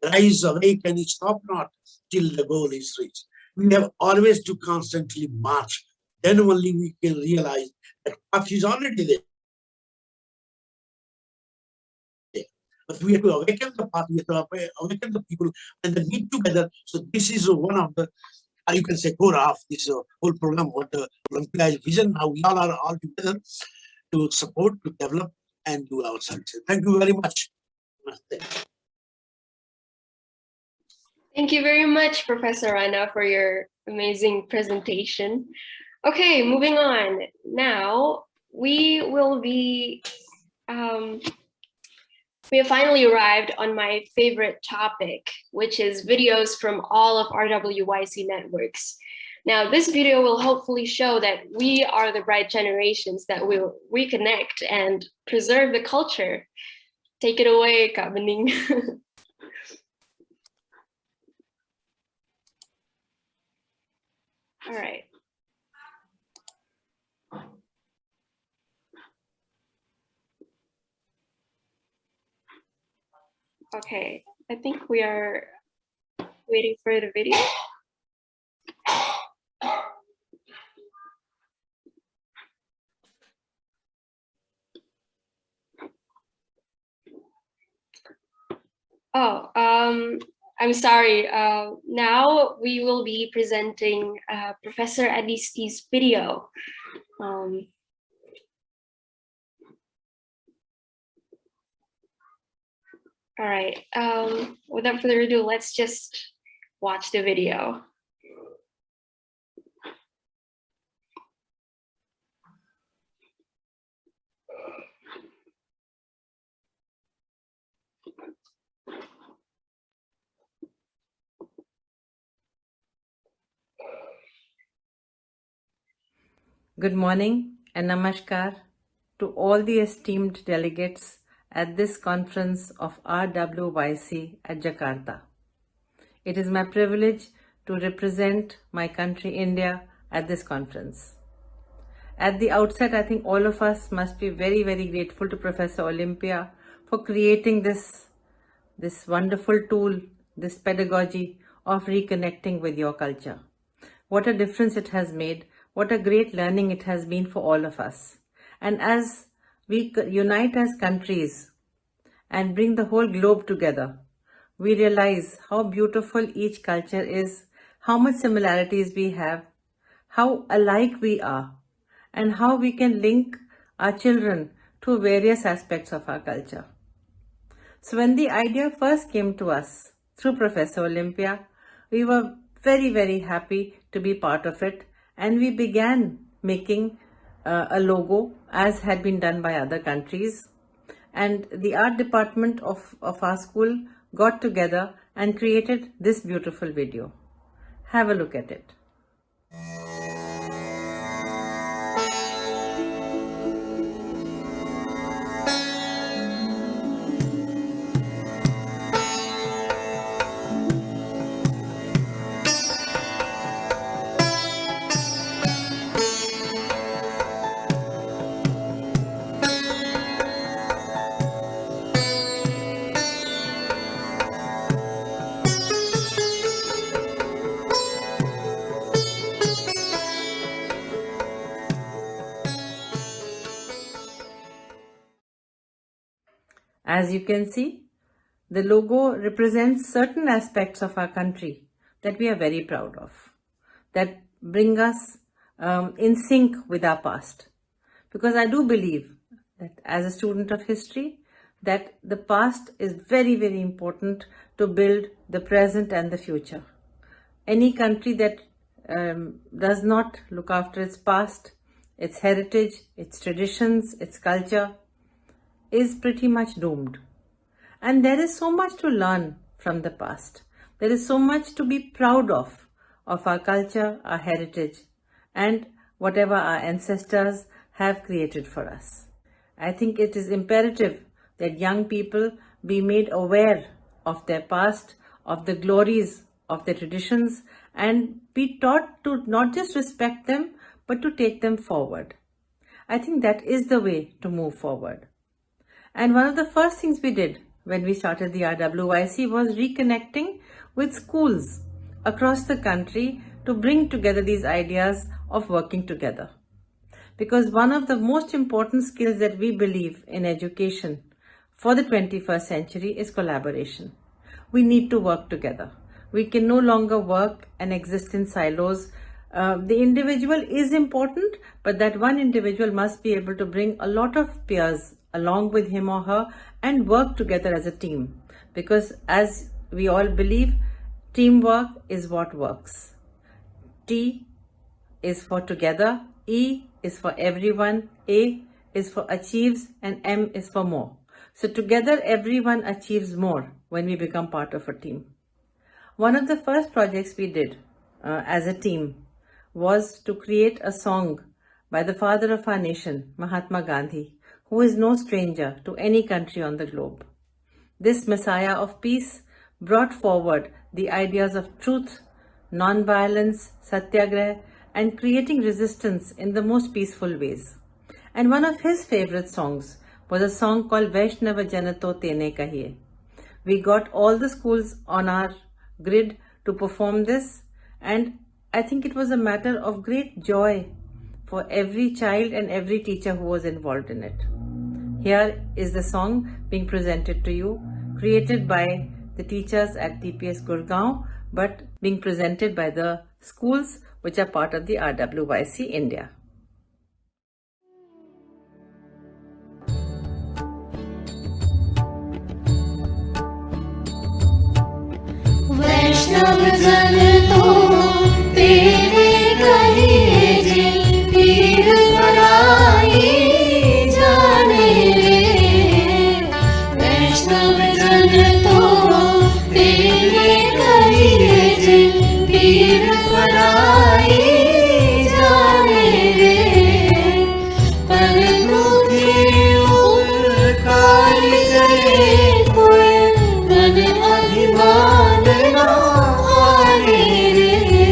rise, awake, and stop not till the goal is reached. We have always to constantly march. Then only we can realize that path is already there. But we have to awaken the path, we have to awaken the people, and then meet together. So this is one of the, you can say, core of this whole program, what the Olympia vision. Now we all are all together to support, to develop, and do our success. Thank you very much. Thank you very much, Professor Rana, for your amazing presentation. Okay, moving on. Now we will be, we have finally arrived on my favorite topic, which is videos from all of RWYC networks. Now, this video will hopefully show that we are the bright generations that will reconnect and preserve the culture. Take it away, Kak Bening. All right. Okay, I think we are waiting for the video. Oh, I'm sorry. Now we will be presenting Professor Adisti's video. All right. Without further ado, let's just watch the video. Good morning and namaskar to all the esteemed delegates at this conference of RWYC at Jakarta. It is my privilege to represent my country India at this conference. At the outset, I think all of us must be very, very grateful to Professor Olympia for creating this wonderful tool, this pedagogy of reconnecting with your culture. What a difference it has made. What a great learning it has been for all of us. And as we unite as countries and bring the whole globe together, we realize how beautiful each culture is, how much similarities we have, how alike we are, and how we can link our children to various aspects of our culture. So when the idea first came to us through Professor Olympia, we were very, very happy to be part of it, and we began making a logo as had been done by other countries. And the art department of our school got together and created this beautiful video. Have a look at it. As you can see, the logo represents certain aspects of our country that we are very proud of, that bring us in sync with our past. Because I do believe that as a student of history, that the past is very, very important to build the present and the future. Any country that does not look after its past, its heritage, its traditions, its culture, is pretty much doomed. And there is so much to learn from the past. There is so much to be proud of our culture, our heritage, and whatever our ancestors have created for us. I think it is imperative that young people be made aware of their past, of the glories of their traditions, and be taught to not just respect them, but to take them forward. I think that is the way to move forward. And one of the first things we did when we started the RWYC was reconnecting with schools across the country to bring together these ideas of working together. Because one of the most important skills that we believe in education for the 21st century is collaboration. We need to work together. We can no longer work and exist in silos. The individual is important, but that one individual must be able to bring a lot of peers along with him or her and work together as a team. Because as we all believe, teamwork is what works. T is for together, E is for everyone, A is for achieves, and M is for more. So together everyone achieves more when we become part of a team. One of the first projects we did as a team was to create a song by the father of our nation, Mahatma Gandhi, who is no stranger to any country on the globe. This Messiah of peace brought forward the ideas of truth, non-violence, satyagraha, and creating resistance in the most peaceful ways. And one of his favorite songs was a song called Vaishnava Janato Tene Kahiye, We got all the schools on our grid to perform this, and I think it was a matter of great joy for every child and every teacher who was involved in it. Here is the song being presented to you, created by the teachers at TPS Gurgaon, but being presented by the schools which are part of the RWYC India. वैष्णव जन तो तेरे कहिए जे पीर पराई जाने रे। वैष्णव जन तो तेरे कहिए जे पीर पराई जाने रे। पर दुखी उपकार करे कोई मन अभिमान ना आए रे।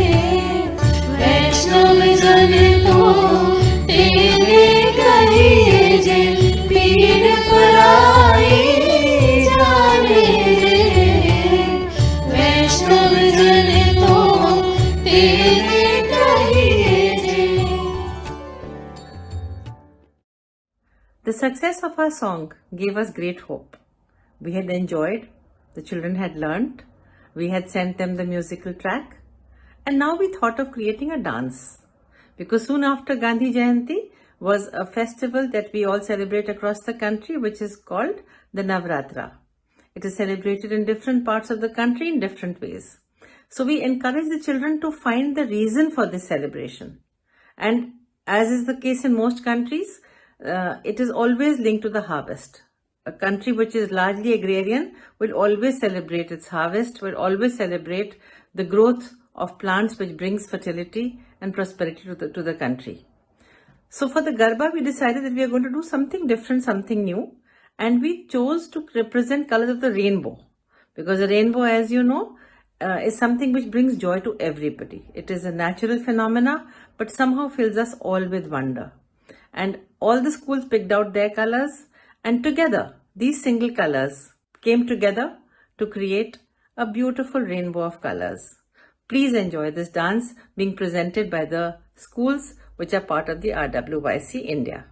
वैष्णव जन तो तेरे कहिए जे पीर पराई जाने रे। वैष्णव जन तो तेरे कहिए जे। The success of our song gave us great hope. We had enjoyed, the children had learnt, we had sent them the musical track, and now we thought of creating a dance. Because soon after Gandhi Jayanti was a festival that we all celebrate across the country, which is called the Navratra. It is celebrated in different parts of the country in different ways. So we encourage the children to find the reason for this celebration. And as is the case in most countries, it is always linked to the harvest. A country which is largely agrarian will always celebrate its harvest, will always celebrate the growth of plants which brings fertility and prosperity to the country. So for the Garba, we decided that we are going to do something different, something new, and we chose to represent colors of the rainbow, because the rainbow, as you know, is something which brings joy to everybody. It is a natural phenomena, but somehow fills us all with wonder. And all the schools picked out their colors, and together these single colors came together to create a beautiful rainbow of colors. Please enjoy this dance being presented by the schools which are part of the RWYC India.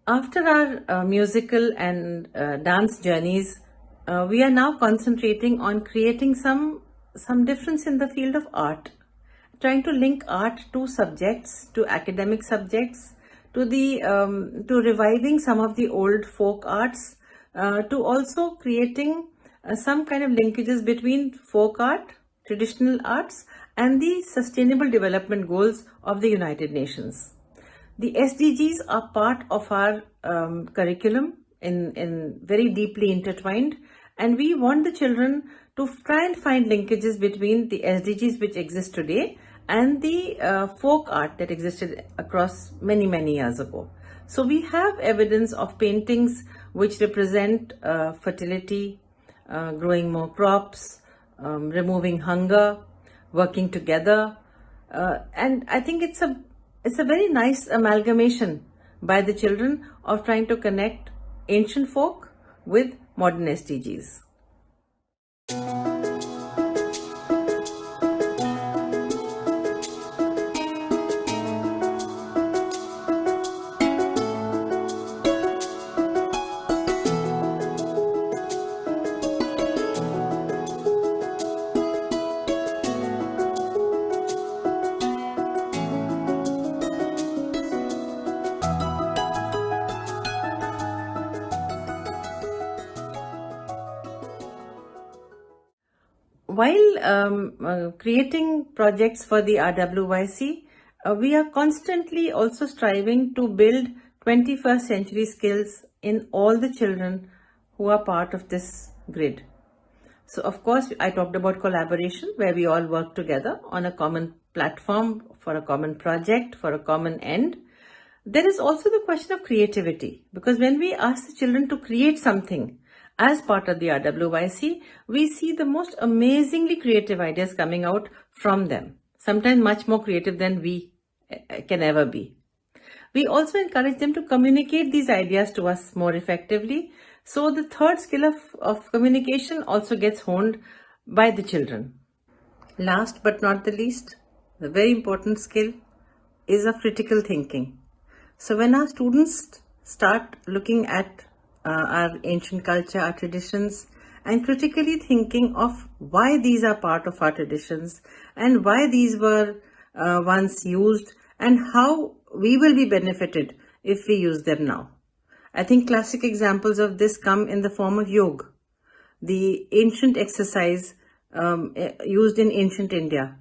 After our musical and dance journeys, we are now concentrating on creating some difference in the field of art, trying to link art to subjects, to academic subjects, to reviving some of the old folk arts, to also creating some kind of linkages between folk art, traditional arts, and the Sustainable Development Goals of the United Nations. The SDGs are part of our curriculum in very deeply intertwined, and we want the children to try and find linkages between the SDGs which exist today and the folk art that existed across many years ago. So we have evidence of paintings which represent fertility, growing more crops, removing hunger, working together, and I think it's a very nice amalgamation by the children of trying to connect ancient folk with modern SDGs. while creating projects for the RWYC, we are constantly also striving to build 21st century skills in all the children who are part of this grid. So of course, I talked about collaboration, where we all work together on a common platform for a common project, for a common end. There is also the question of creativity, because when we ask the children to create something as part of the RWYC, we see the most amazingly creative ideas coming out from them, sometimes much more creative than we can ever be. We also encourage them to communicate these ideas to us more effectively. So the third skill of communication also gets honed by the children. Last but not the least, the very important skill is of critical thinking. So when our students start looking at our ancient culture, our traditions, and critically thinking of why these are part of our traditions and why these were once used and how we will be benefited if we use them now. I think classic examples of this come in the form of yoga, the ancient exercise used in ancient India,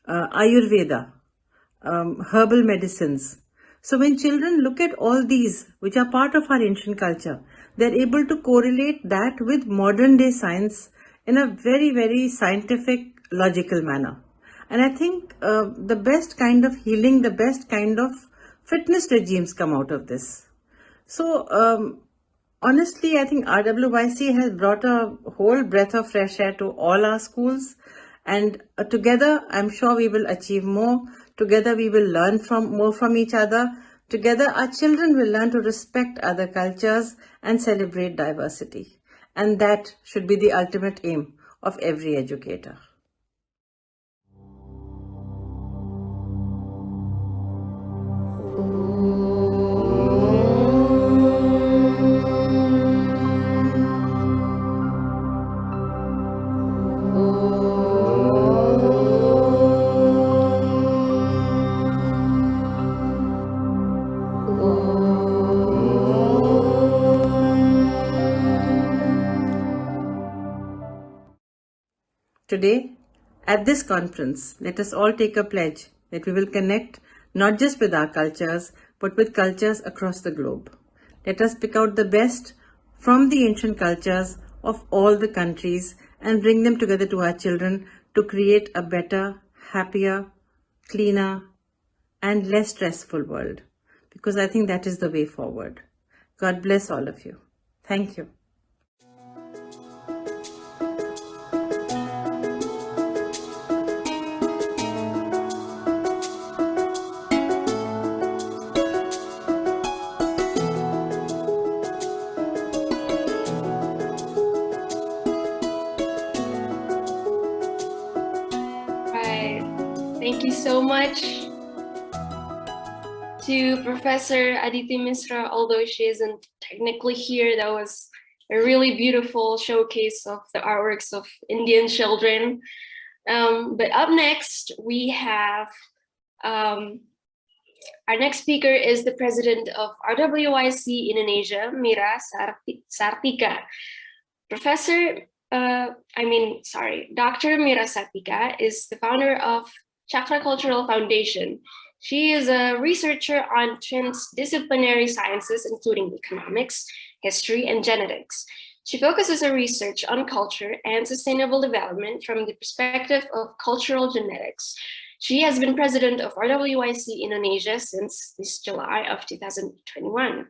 Ayurveda, herbal medicines. So when children look at all these, which are part of our ancient culture, they're able to correlate that with modern day science in a very, very scientific, logical manner. And I think the best kind of healing, the best kind of fitness regimes come out of this. So honestly, I think RWYC has brought a whole breath of fresh air to all our schools, and together I'm sure we will achieve more. Together we will learn more from each other. Together our children will learn to respect other cultures and celebrate diversity. And that should be the ultimate aim of every educator. Today, at this conference, let us all take a pledge that we will connect not just with our cultures, but with cultures across the globe. Let us pick out the best from the ancient cultures of all the countries and bring them together to our children to create a better, happier, cleaner, and less stressful world. Because I think that is the way forward. God bless all of you. Thank you. Thank you so much to Professor Aditi Misra, although she isn't technically here. That was a really beautiful showcase of the artworks of Indian children. But up next, we have our next speaker is the president of RWYC Indonesia, Mira Sartika. Dr. Mira Sartika is the founder of Chakra Cultural Foundation. She is a researcher on transdisciplinary sciences, including economics, history, and genetics. She focuses her research on culture and sustainable development from the perspective of cultural genetics. She has been president of RWYC Indonesia since this July of 2021.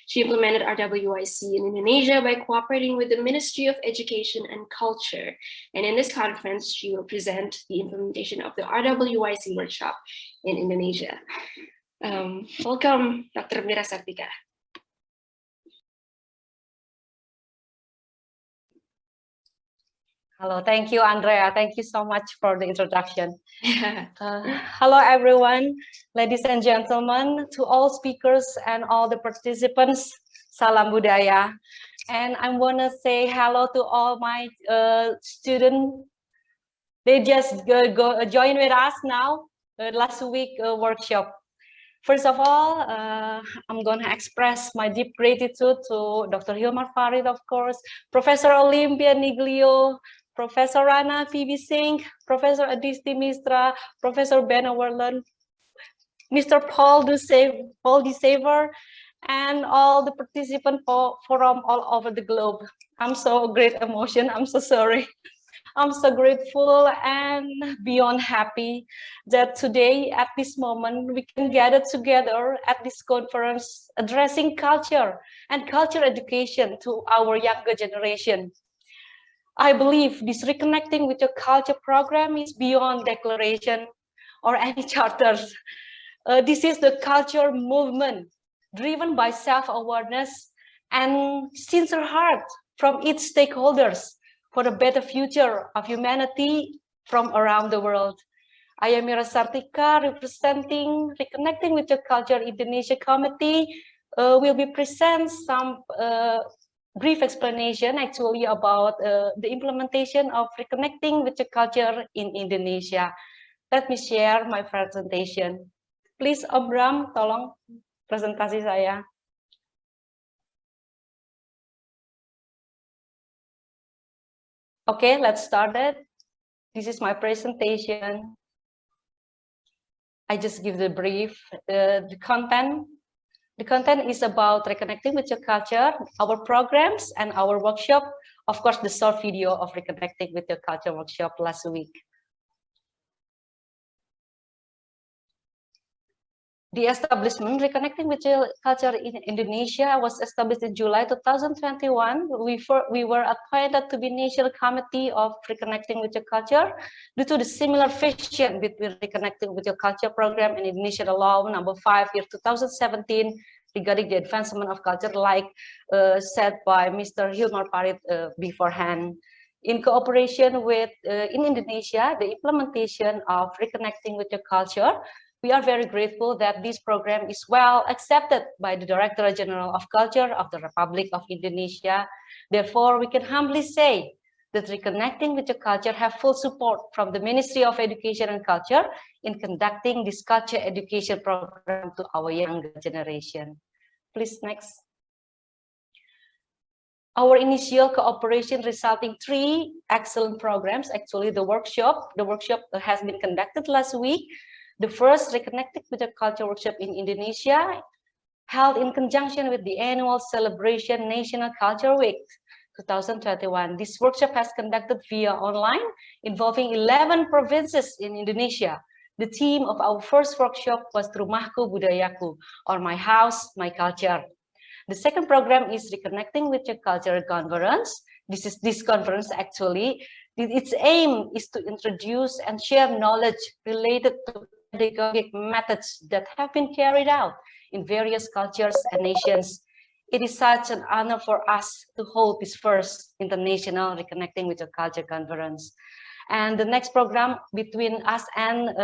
She implemented RWYC in Indonesia by cooperating with the Ministry of Education and Culture. And in this conference, she will present the implementation of the RWYC workshop in Indonesia. Welcome, Dr. Mira Sartika. Hello, thank you, Andrea. Thank you so much for the introduction. Hello, everyone, ladies and gentlemen, to all speakers and all the participants, salam budaya. And I want to say hello to all my students. They just join with us now, last week workshop. First of all, I'm going to express my deep gratitude to Dr. Hilmar Farid, of course, Professor Olympia Niglio, Professor Rana P.B. Singh, Professor Adisti Mistra, Professor Ben Overland, Mr. Paul DeSaver, and all the participants from all over the globe. I'm so great emotion. I'm so sorry. I'm so grateful and beyond happy that today at this moment we can gather together at this conference addressing culture and culture education to our younger generation. I believe this Reconnecting with Your Culture program is beyond declaration or any charters. This is the culture movement driven by self-awareness and sincere heart from its stakeholders for a better future of humanity from around the world. I am Mira Sartika, representing Reconnecting with Your Culture Indonesia Committee. Will be present some brief explanation actually about the implementation of Reconnecting with Your Culture in Indonesia. Let me share my presentation. Please, Om Bram, tolong presentasi saya. Okay, let's start it. This is my presentation. I just give the brief, the content. The content is about reconnecting with your culture, our programs and our workshop. Of course, the short video of Reconnecting with Your Culture workshop last week. The establishment Reconnecting with Your Culture in Indonesia was established in July 2021. We were appointed to be National Committee of Reconnecting with Your Culture due to the similar vision between Reconnecting with Your Culture program and Indonesian Law number 5 year 2017 regarding the advancement of culture, like said by Mr. Hilmar Parit beforehand. In cooperation with in Indonesia, the implementation of Reconnecting with Your Culture, we are very grateful that this program is well accepted by the Director General of Culture of the Republic of Indonesia. Therefore, we can humbly say that Reconnecting with Your Culture have full support from the Ministry of Education and Culture in conducting this culture education program to our younger generation. Please, next. Our initial cooperation resulting 3 excellent programs. Actually, the workshop has been conducted last week. The first Reconnecting with Your Culture workshop in Indonesia, held in conjunction with the annual celebration National Culture Week 2021. This workshop has conducted via online, involving 11 provinces in Indonesia. The theme of our first workshop was Rumahku Budayaku, or My House, My Culture. The second program is Reconnecting with Your Culture Conference. This conference actually, its aim is to introduce and share knowledge related to pedagogic methods that have been carried out in various cultures and nations. It is such an honor for us to hold this first international Reconnecting with Your Culture conference. And the next program between us and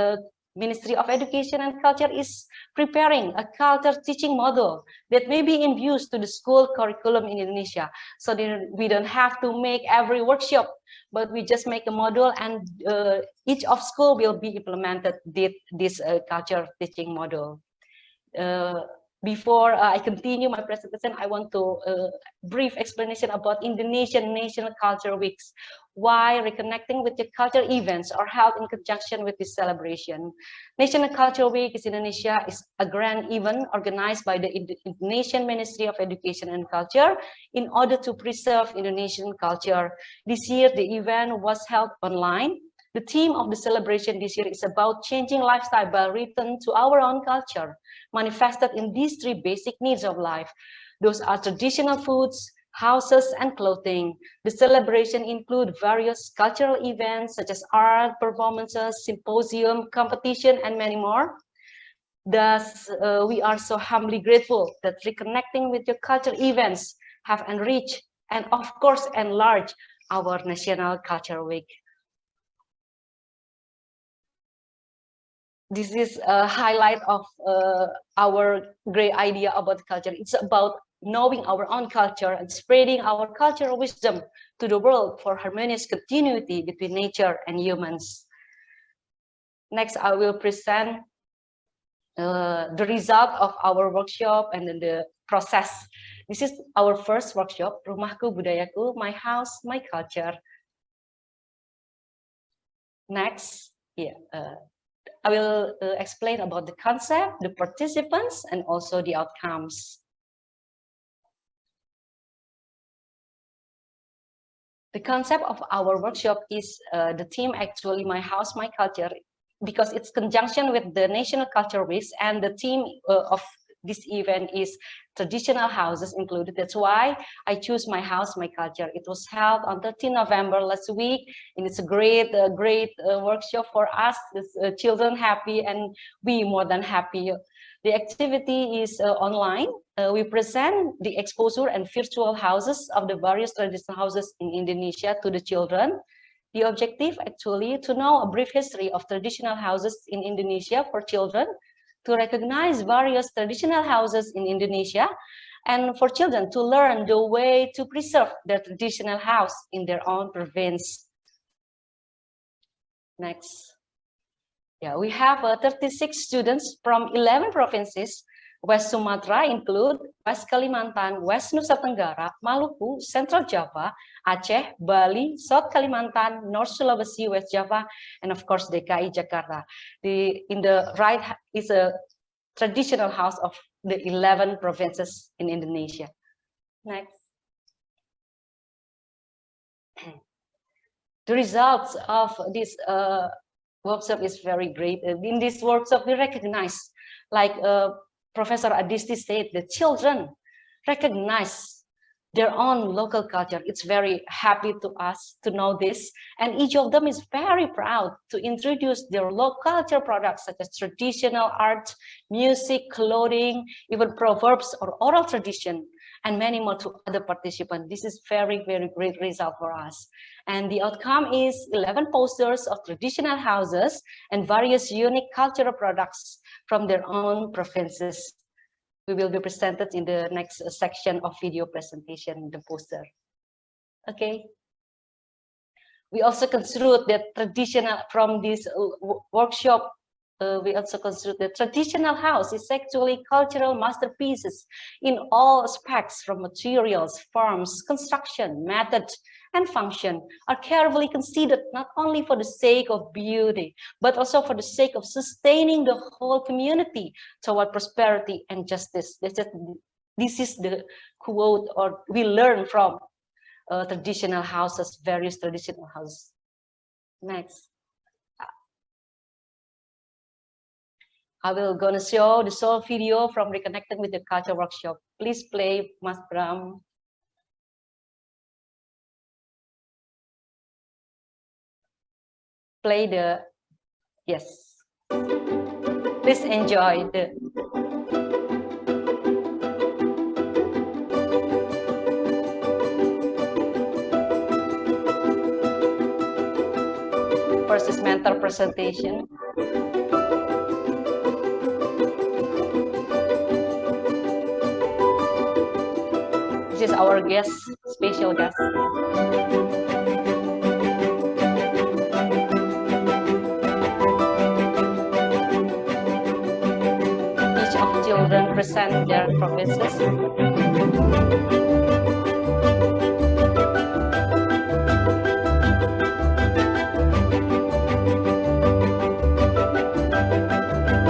Ministry of Education and Culture is preparing a culture teaching model that may be infused to the school curriculum in Indonesia. So that we don't have to make every workshop, but we just make a model, and each of school will be implemented this culture teaching model. Before I continue my presentation, I want to brief explanation about Indonesian National Culture Weeks. Why Reconnecting with Your Culture events are held in conjunction with this celebration. National Culture Week in Indonesia is a grand event organized by the Indonesian Ministry of Education and Culture in order to preserve Indonesian culture. This year, the event was held online. The theme of the celebration this year is about changing lifestyle by return to our own culture, manifested in these 3 basic needs of life. Those are traditional foods, houses, and clothing. The celebration includes various cultural events such as art, performances, symposium, competition, and many more. Thus, we are so humbly grateful that Reconnecting with Your Culture events have enriched and, of course, enlarged our National Culture Week. This is a highlight of our great idea about culture. It's about knowing our own culture and spreading our cultural wisdom to the world for harmonious continuity between nature and humans. Next, I will present the result of our workshop and then the process. This is our first workshop, Rumahku Budayaku, My House, My Culture. Next, yeah, I will explain about the concept, the participants, and also the outcomes. The concept of our workshop is the theme actually My House, My Culture, because it's conjunction with the National Culture Week, and the theme of this event is traditional houses included. That's why I choose My House, My Culture. It was held on 13 November last week, and it's a great workshop for us. Children happy, and we more than happy. The activity is online. We present the exposure and virtual houses of the various traditional houses in Indonesia to the children. The objective actually to know a brief history of traditional houses in Indonesia for children, to recognize various traditional houses in Indonesia, and for children to learn the way to preserve their traditional house in their own province. Next. Yeah, we have 36 students from 11 provinces. West Sumatra include West Kalimantan, West Nusa Tenggara, Maluku, Central Java, Aceh, Bali, South Kalimantan, North Sulawesi, West Java, and of course DKI Jakarta. In the right is a traditional house of the 11 provinces in Indonesia. Next. The results of this workshop is very great. In this workshop, we recognize, like Professor Adisti said, the children recognize their own local culture. It's very happy to us to know this. And each of them is very proud to introduce their local culture products such as traditional art, music, clothing, even proverbs or oral tradition, and many more to other participants. This is very, very great result for us. And the outcome is 11 posters of traditional houses and various unique cultural products from their own provinces. We will be presented in the next section of video presentation, the poster. Okay. We also consider that traditional from this workshop, we also consider the traditional house is actually cultural masterpieces in all aspects, from materials, forms, construction, method, and function are carefully considered not only for the sake of beauty, but also for the sake of sustaining the whole community toward prosperity and justice. This is the quote or we learn from traditional houses, various traditional houses. Next. I will gonna show the short video from Reconnected with the Culture Workshop. Please play, Mas Bram. Play the, yes. Please enjoy the. First is mentor presentation. This is our guest, special guest. Each of children present their provinces.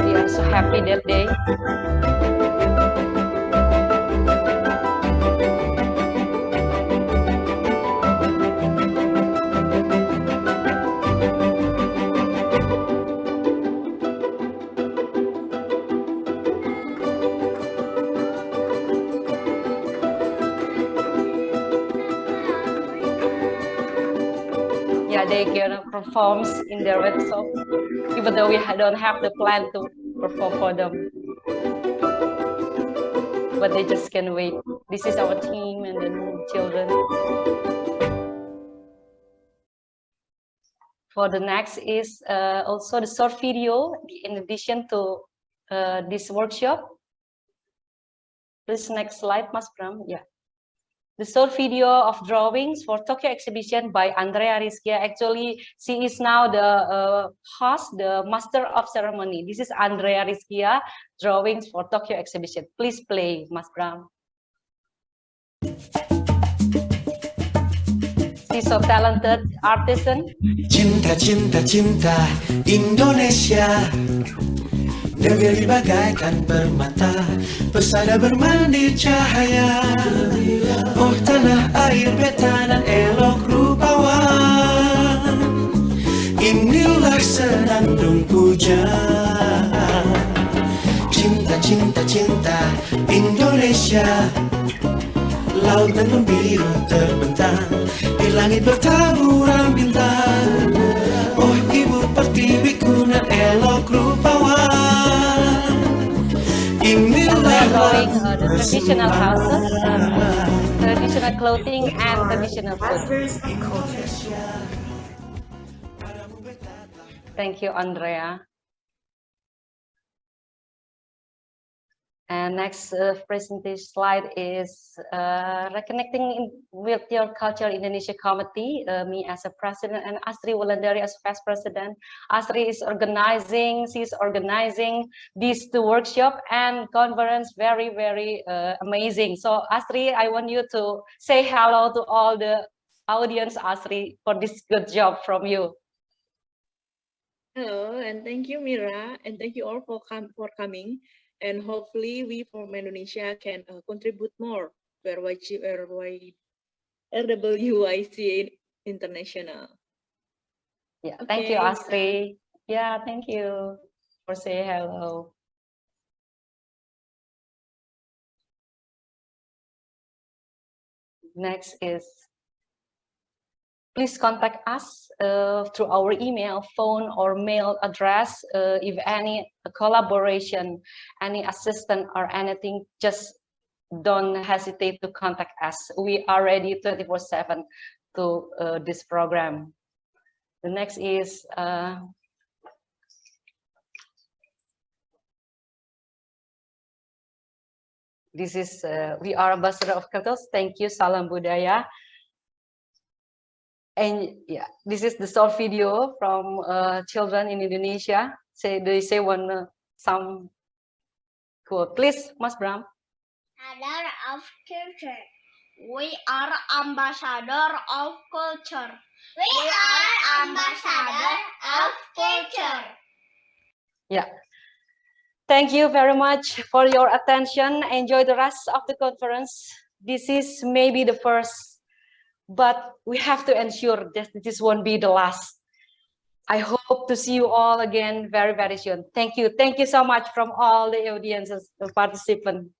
We are so happy that day. Yeah, they gonna perform in their workshop, even though we don't have the plan to perform for them. But they just can wait. This is our team and then children. For the next is also the short video in addition to this workshop. Please next slide, Mas Bram. Yeah. The short video of drawings for Tokyo exhibition by Andrea Rizkia. Actually, she is now the host, the master of ceremony. This is Andrea Rizkia, drawings for Tokyo exhibition. Please play, Mas Bram. She She's so talented artisan. Cinta, cinta, cinta Indonesia, negeri bagaikan permata, pesada bermandi cahaya. Oh tanah air betanan elok rupawan, inilah senandung puja. Cinta, cinta, cinta Indonesia, laut dan biru terbentang, di langit bertaburan bintang. Oh ibu pertiwiku nan elok rupawan, inilah We're going the traditional houses, traditional clothing and traditional food. Thank you, Andrea. And next presentation slide is reconnecting with your culture Indonesia committee. Me as a president and Astri Wulandari as vice president. Astri is organizing, she's organizing these two workshop and conference very, very amazing. So Astri, I want you to say hello to all the audience, Astri, for this good job from you. Hello, and thank you, Mira, and thank you all for coming. And hopefully we from Indonesia can contribute more to RWYC International. Yeah, thank you, Astri. Yeah, thank you for saying hello. Next is, please contact us through our email, phone, or mail address. If any collaboration, any assistance or anything, just don't hesitate to contact us. We are ready 24/7 to this program. The next is this is we are ambassador of Ketos. Thank you, Salam Budaya. And yeah, this is the short video from children in Indonesia. They say some quote. Please, Mas Bram. Ambassador of culture. We are ambassador of culture. We are ambassador of culture. Yeah. Thank you very much for your attention. Enjoy the rest of the conference. This is maybe the first, but we have to ensure that this won't be the last. I hope to see you all again very, very soon. Thank you. Thank you so much from all the audiences, the participants.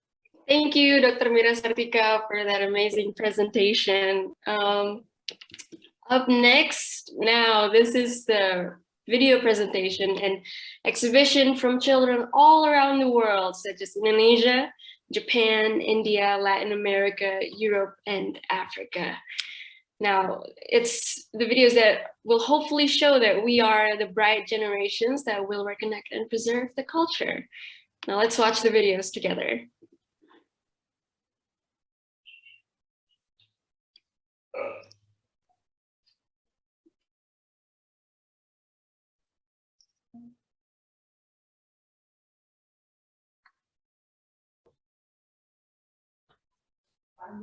Thank you, Dr. Mira Sartika, for that amazing presentation. Up next, now, this is the video presentation and exhibition from children all around the world, such as Indonesia, Japan, India, Latin America, Europe, and Africa. Now, it's the videos that will hopefully show that we are the bright generations that will reconnect and preserve the culture. Now, let's watch the videos together.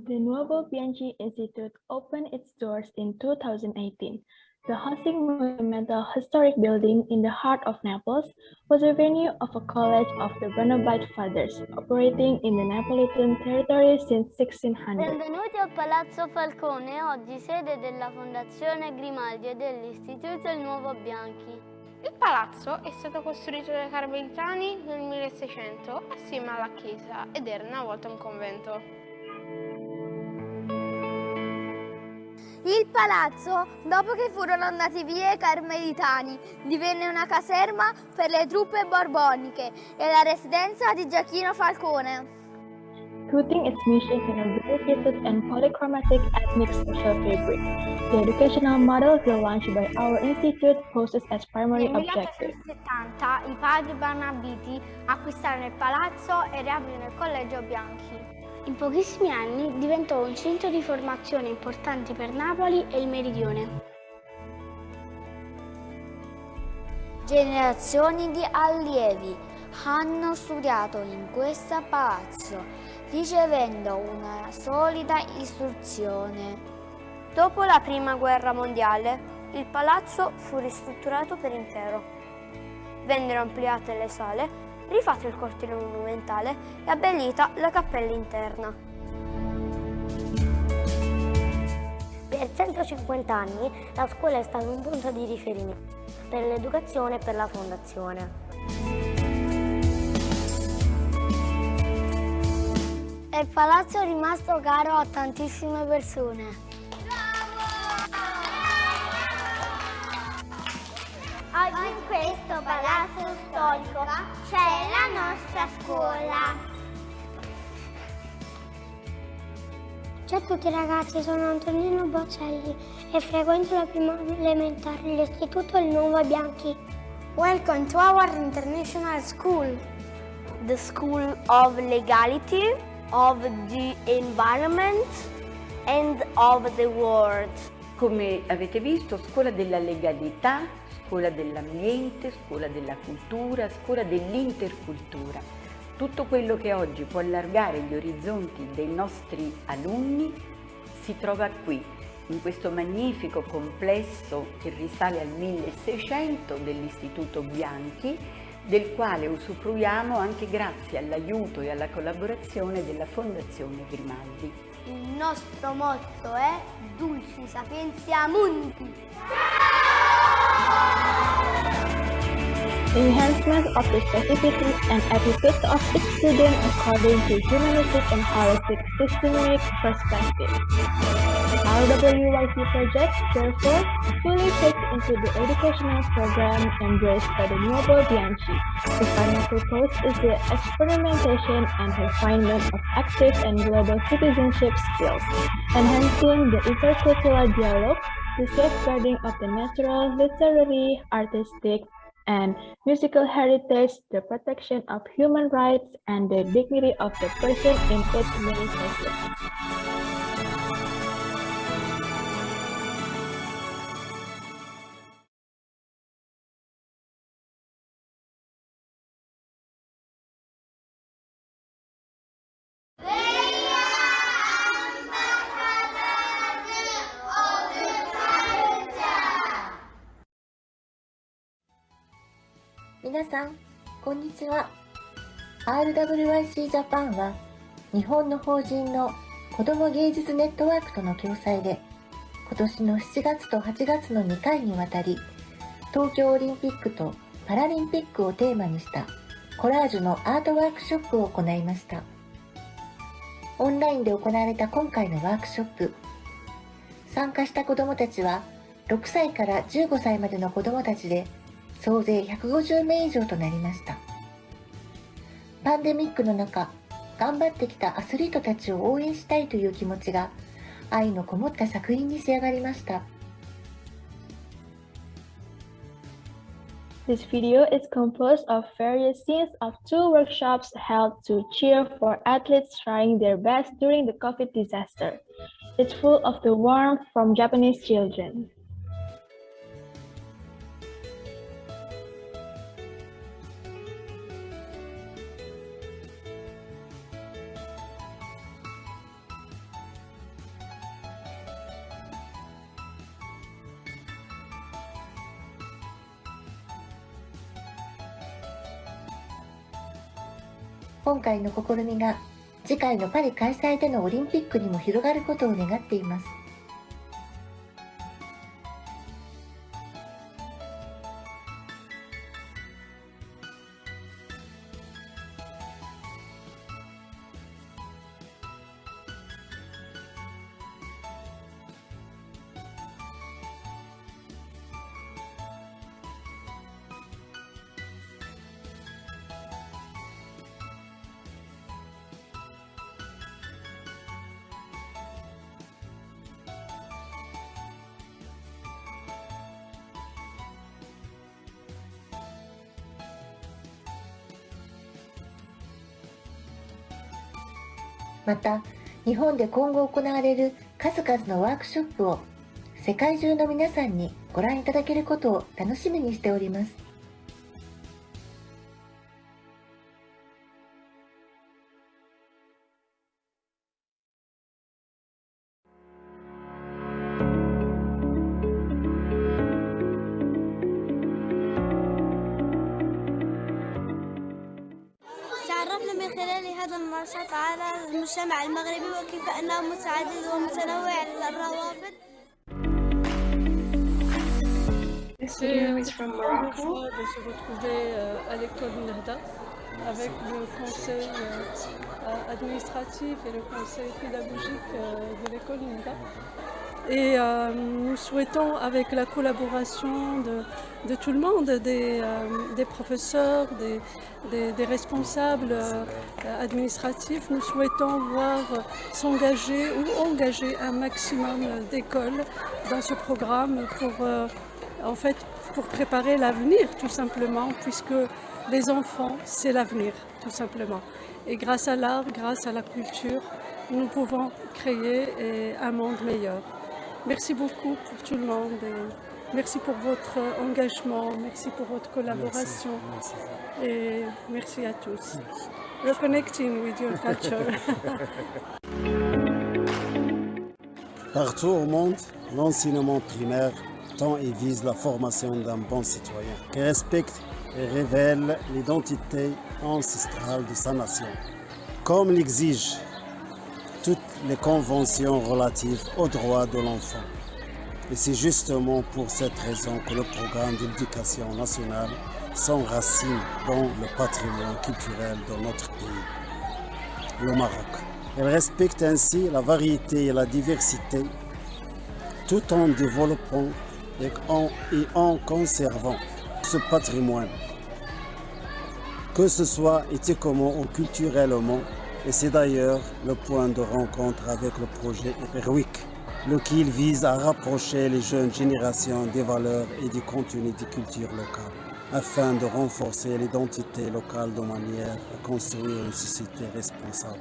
The Nuovo Bianchi Institute opened its doors in 2018. The hosting monumental historic building in the heart of Naples was a venue of a college of the Barnabite Fathers, operating in the Neapolitan territory since 1600. Benvenuti al Palazzo Falcone, oggi sede della Fondazione Grimaldi e dell'Istituto Il Nuovo Bianchi. Il palazzo è stato costruito dai Carmelitani nel 1600 assieme alla chiesa ed era una volta un convento. Il palazzo, dopo che furono andati via i Carmelitani, divenne una caserma per le truppe borboniche e la residenza di Gioachino Falcone. Rooting its mission in a variegated and polychromatic ethnic social fabric, the educational model launched by our institute poses as primary objective. Nel 1970 i padri barnabiti acquistarono il palazzo e riaprirono il collegio Bianchi. In pochissimi anni diventò un centro di formazione importante per Napoli e il Meridione. Generazioni di allievi hanno studiato in questo palazzo, ricevendo una solida istruzione. Dopo la Prima Guerra Mondiale, il palazzo fu ristrutturato per intero. Vennero ampliate le sale, rifatto il cortile monumentale e abbellita la cappella interna. Per 150 anni la scuola è stata un punto di riferimento per l'educazione e per la fondazione. E il palazzo è rimasto caro a tantissime persone. Oggi in questo palazzo storico c'è la nostra scuola. Ciao a tutti ragazzi, sono Antonino Boccelli e frequento la prima elementare all'Istituto Il Nuovo Bianchi. Welcome to our international school, the school of legality, of the environment and of the world. Come avete visto, scuola della legalità, scuola dell'ambiente, scuola della cultura, scuola dell'intercultura. Tutto quello che oggi può allargare gli orizzonti dei nostri alunni si trova qui, in questo magnifico complesso che risale al 1600 dell'Istituto Bianchi, del quale usufruiamo anche grazie all'aiuto e alla collaborazione della Fondazione Grimaldi. Il nostro motto è Dulci Sapientia Mundi. Enhancement of the specificities and attitudes of its students according to humanistic and holistic systemic perspective. The RWYC project, therefore, fully fits into the educational program embraced by the Nuovo Bianchi. The final purpose is the experimentation and refinement of active and global citizenship skills, enhancing the intercultural dialogue, the safeguarding of the natural, literary, artistic, and musical heritage, the protection of human rights, and the dignity of the person in its many facets.皆さん、こんにちは。RWYC ジャパンは、日本の法人の子ども芸術ネットワークとの共催で、今年の7月と8月の2回にわたり、東京オリンピックとパラリンピックをテーマにしたコラージュのアートワークショップを行いました。オンラインで行われた今回のワークショップ。参加した子どもたちは、6歳から15歳までの子どもたちで、総勢150名以上となりました。パンデミックの中、頑張ってきたアスリートたちを応援したいという気持ちが愛のこもった作品に仕上がりました。This video is composed of various scenes of 2 workshops held to cheer for athletes trying their best during the COVID disaster. It's full of the warmth from Japanese children.今回の試みが次回のパリ開催でのオリンピックにも広がることを願っています。また、日本で今後行われる数々のワークショップを世界中の皆さんにご覧いただけることを楽しみにしております。أهمية المنشط على المجتمع المغربي وكيف أنه متعدد ومتنوع الروابط. This video is from Morocco. De se retrouver à l'école Nahda avec le conseil administratif et le conseil pédagogique de l'école Nahda. Et nous souhaitons, avec la collaboration de tout le monde, des professeurs, des responsables administratifs, nous souhaitons voir s'engager ou engager un maximum d'écoles dans ce programme pour préparer l'avenir, tout simplement, puisque les enfants, c'est l'avenir, tout simplement. Et grâce à l'art, grâce à la culture, nous pouvons créer un monde meilleur. Merci beaucoup pour tout le monde. Et merci pour votre engagement, merci pour votre collaboration. Merci. Et merci à tous. Reconnecting with your culture. Partout au monde, l'enseignement primaire tend et vise la formation d'un bon citoyen qui respecte et révèle l'identité ancestrale de sa nation, comme l'exigent toutes les conventions relatives aux droits de l'enfant. Et c'est justement pour cette raison que le programme d'éducation nationale s'enracine dans le patrimoine culturel de notre pays, le Maroc. Il respecte ainsi la variété et la diversité tout en développant et en conservant ce patrimoine, que ce soit éthiquement ou culturellement. Et c'est d'ailleurs le point de rencontre avec le projet RWYC, lequel vise à rapprocher les jeunes générations des valeurs et du contenu des cultures locales, afin de renforcer l'identité locale de manière à construire une société responsable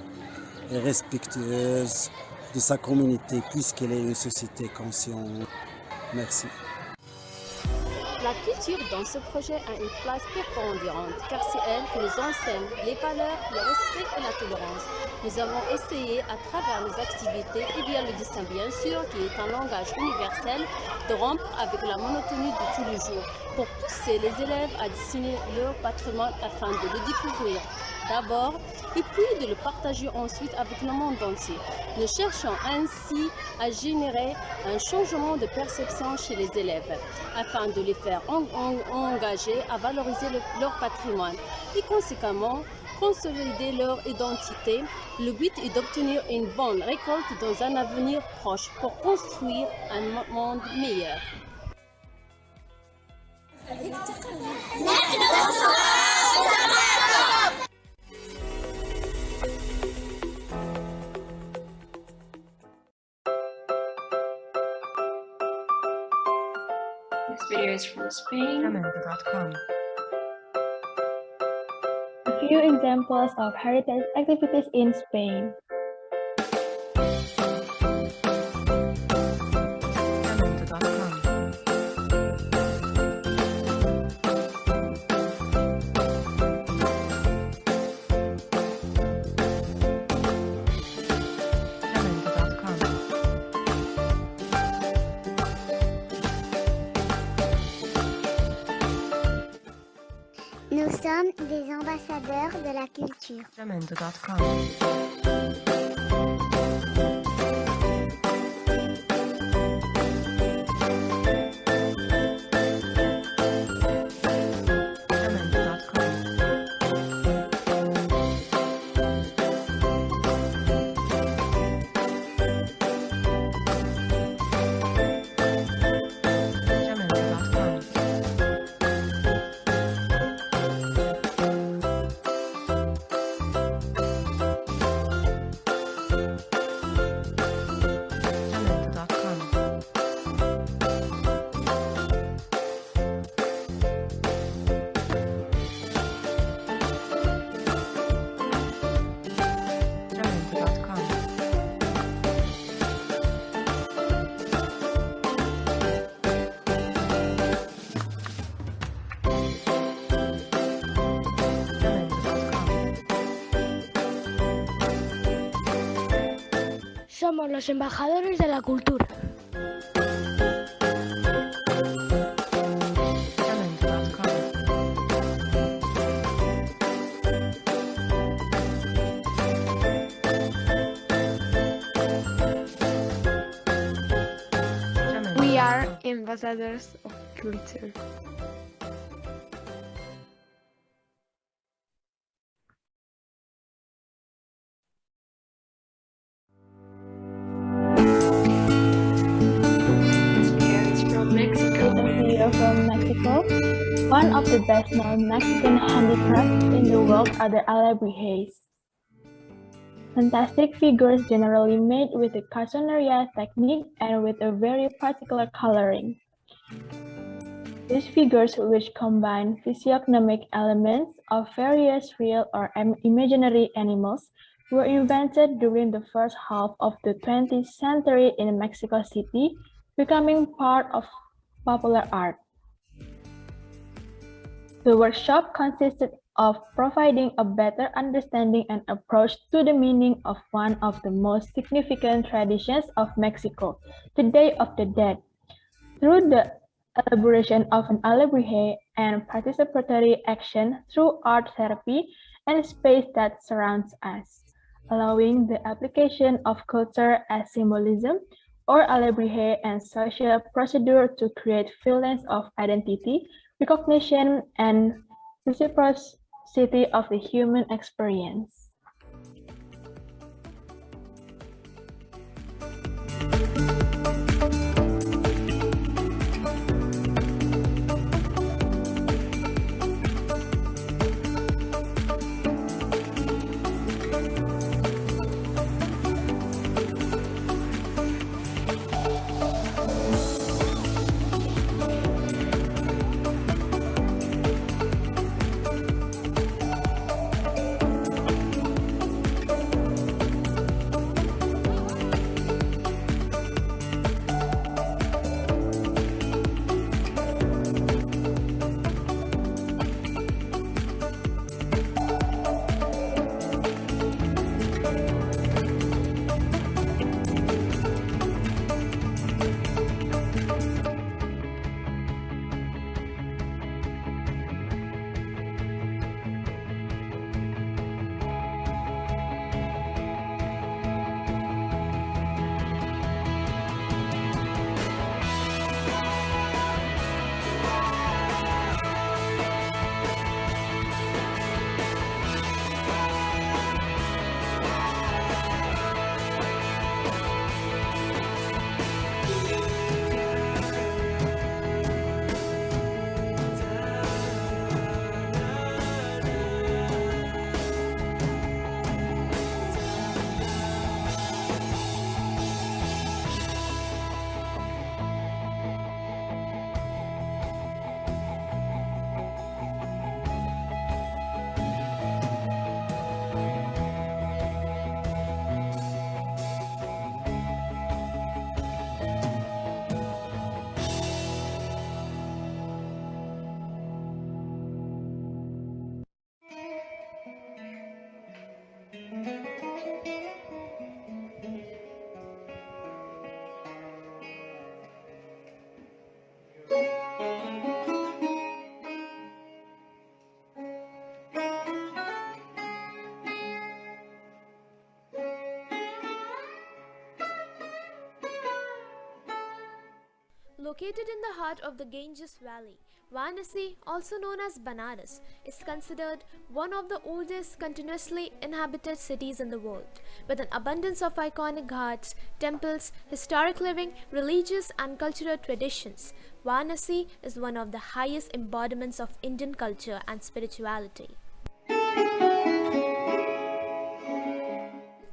et respectueuse de sa communauté, puisqu'elle est une société consciente. Merci. La culture dans ce projet a une place prépondérante car c'est elle qui nous enseigne les valeurs, le respect et la tolérance. Nous avons essayé à travers nos activités et bien le dessin bien sûr qui est un langage universel de rompre avec la monotonie de tous les jours pour pousser les élèves à dessiner leur patrimoine afin de le découvrir d'abord et puis de le partager ensuite avec le monde entier. Nous cherchons ainsi à générer un changement de perception chez les élèves afin de les faire engager à valoriser leur patrimoine et conséquemment consolider leur identité. Le but est d'obtenir une bonne récolte dans un avenir proche pour construire un monde meilleur. This video is from Spain. A few examples of heritage activities in Spain. Nous sommes des ambassadeurs de la culture. Somos los embajadores de la cultura. ambassadors of culture. From Mexico. CEO from Mexico. One of the best-known Mexican handicrafts in the world are the alebrijes. Fantastic figures generally made with a cartoneria technique and with a very particular coloring. These figures, which combine physiognomic elements of various real or imaginary animals, were invented during the first half of the 20th century in Mexico City, becoming part of popular art. The workshop consisted of providing a better understanding and approach to the meaning of one of the most significant traditions of Mexico, the Day of the Dead, through the elaboration of an alebrije and participatory action through art therapy and space that surrounds us, allowing the application of culture as symbolism or alebrije and social procedure to create feelings of identity, recognition, and reciprocity of the human experience. Located in the heart of the Ganges Valley, Varanasi, also known as Banaras, is considered one of the oldest continuously inhabited cities in the world, with an abundance of iconic ghats, temples, historic living, religious and cultural traditions. Varanasi is one of the highest embodiments of Indian culture and spirituality.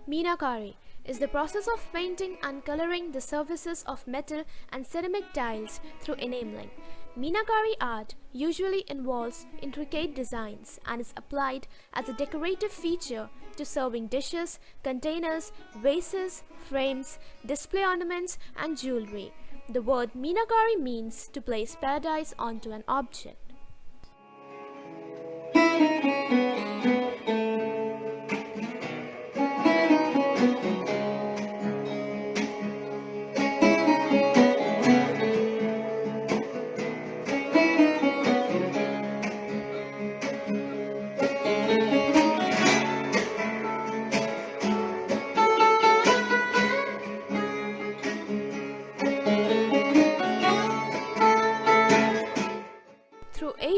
Meenakari is the process of painting and coloring the surfaces of metal and ceramic tiles through enameling. Meenakari art usually involves intricate designs and is applied as a decorative feature to serving dishes, containers, vases, frames, display ornaments, and jewelry. The word Meenakari means to place paradise onto an object.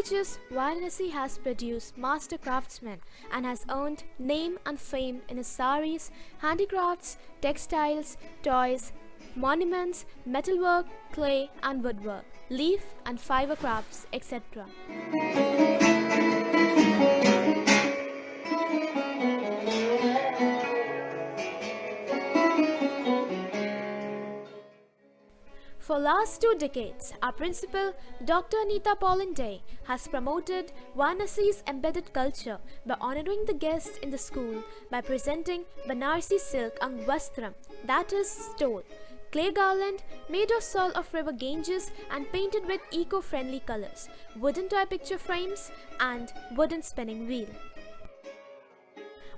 ages, Varanasi has produced master craftsmen and has earned name and fame in his saris, handicrafts, textiles, toys, monuments, metalwork, clay and woodwork, leaf and fiber crafts, etc. For last 2 decades, our principal, Dr. Anita Polinde, has promoted Varanasi's embedded culture by honoring the guests in the school by presenting Banarsi silk and vastram, that is stole, clay garland made of soil of river Ganges and painted with eco-friendly colors, wooden toy picture frames and wooden spinning wheel.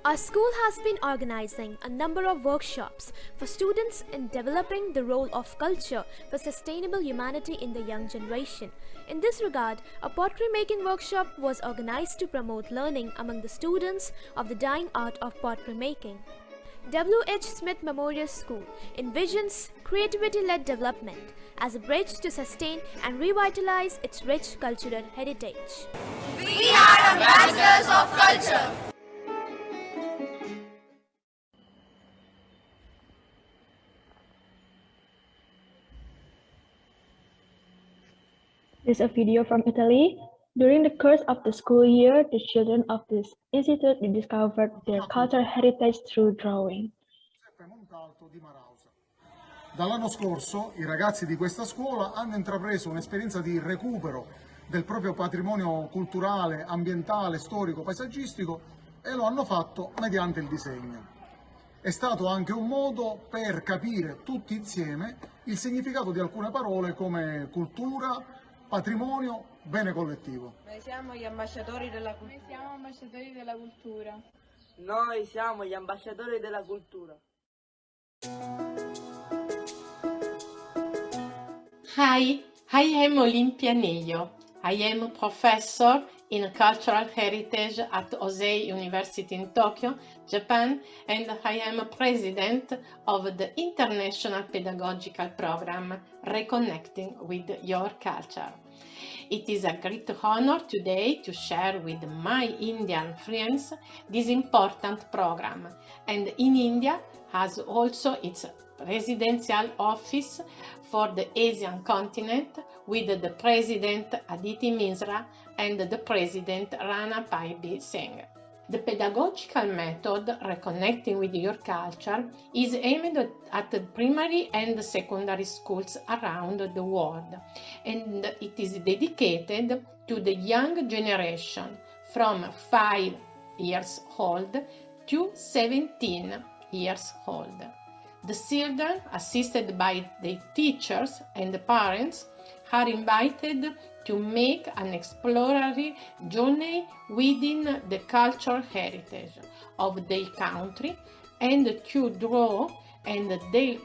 Our school has been organizing a number of workshops for students in developing the role of culture for sustainable humanity in the young generation. In this regard, a pottery making workshop was organized to promote learning among the students of the dying art of pottery making. W.H. Smith Memorial School envisions creativity-led development as a bridge to sustain and revitalize its rich cultural heritage. We are ambassadors of culture. This is a video from Italy. During the course of the school year, the children of this institute discovered their cultural heritage through drawing. Dall'anno scorso i ragazzi di questa scuola hanno intrapreso un'esperienza di recupero del proprio patrimonio culturale, ambientale, storico, paesaggistico e lo hanno fatto mediante il disegno. È stato anche un modo per capire tutti insieme il significato di alcune parole come cultura, patrimonio, bene collettivo. Noi siamo gli ambasciatori della cultura. Noi siamo ambasciatori della cultura. Noi siamo gli ambasciatori della cultura. Hi, I am Olympia Neyo. I am a professor in cultural heritage at Osei University in Tokyo, Japan, and I am president of the International Pedagogical Program Reconnecting with Your Culture. It is a great honor today to share with my Indian friends this important program, and in India has also its residential office for the Asian continent with the President Aditi Misra and the President Rana Pai Singh. The pedagogical method Reconnecting with Your Culture is aimed at the primary and secondary schools around the world, and it is dedicated to the young generation from 5 years old to 17 years old. The children, assisted by their teachers and parents, are invited to make an exploratory journey within the cultural heritage of their country and to draw on their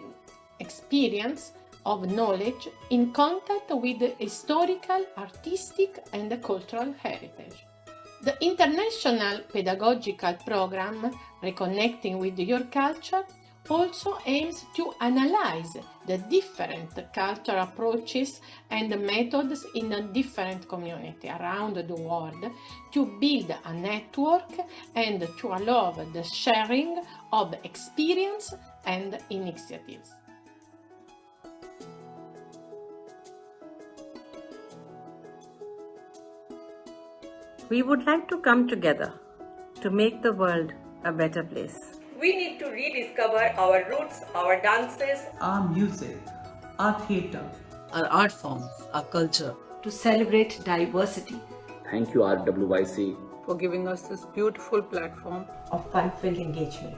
experience of knowledge in contact with the historical, artistic and cultural heritage. The International Pedagogical Program Reconnecting with Your Culture also aims to analyze the different cultural approaches and methods in different communities around the world to build a network and to allow the sharing of experience and initiatives. We would like to come together to make the world a better place. We need to rediscover our roots, our dances, our music, our theatre, our art forms, our culture. To celebrate diversity. Thank you RWYC for giving us this beautiful platform of fun-filled engagement.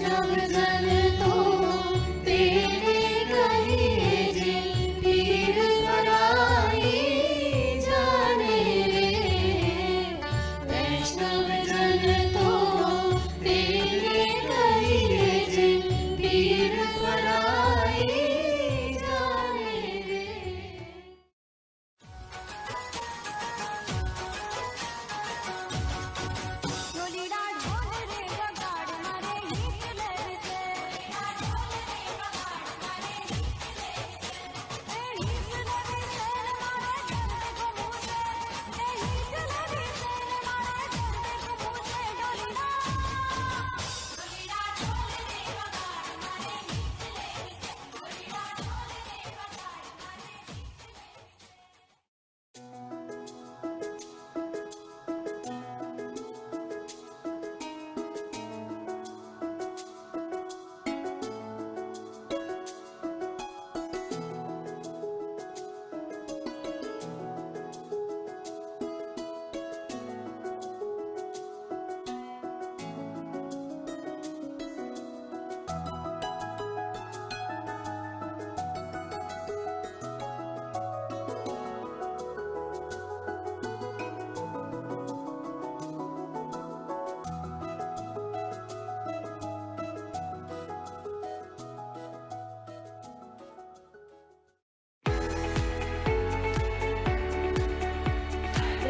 वैष्णव जन तो तेरे कहिए जिन पीर पराई जाने रे। वैष्णव जन तो तेरे कहिए जिन पीर पराई जाने रे।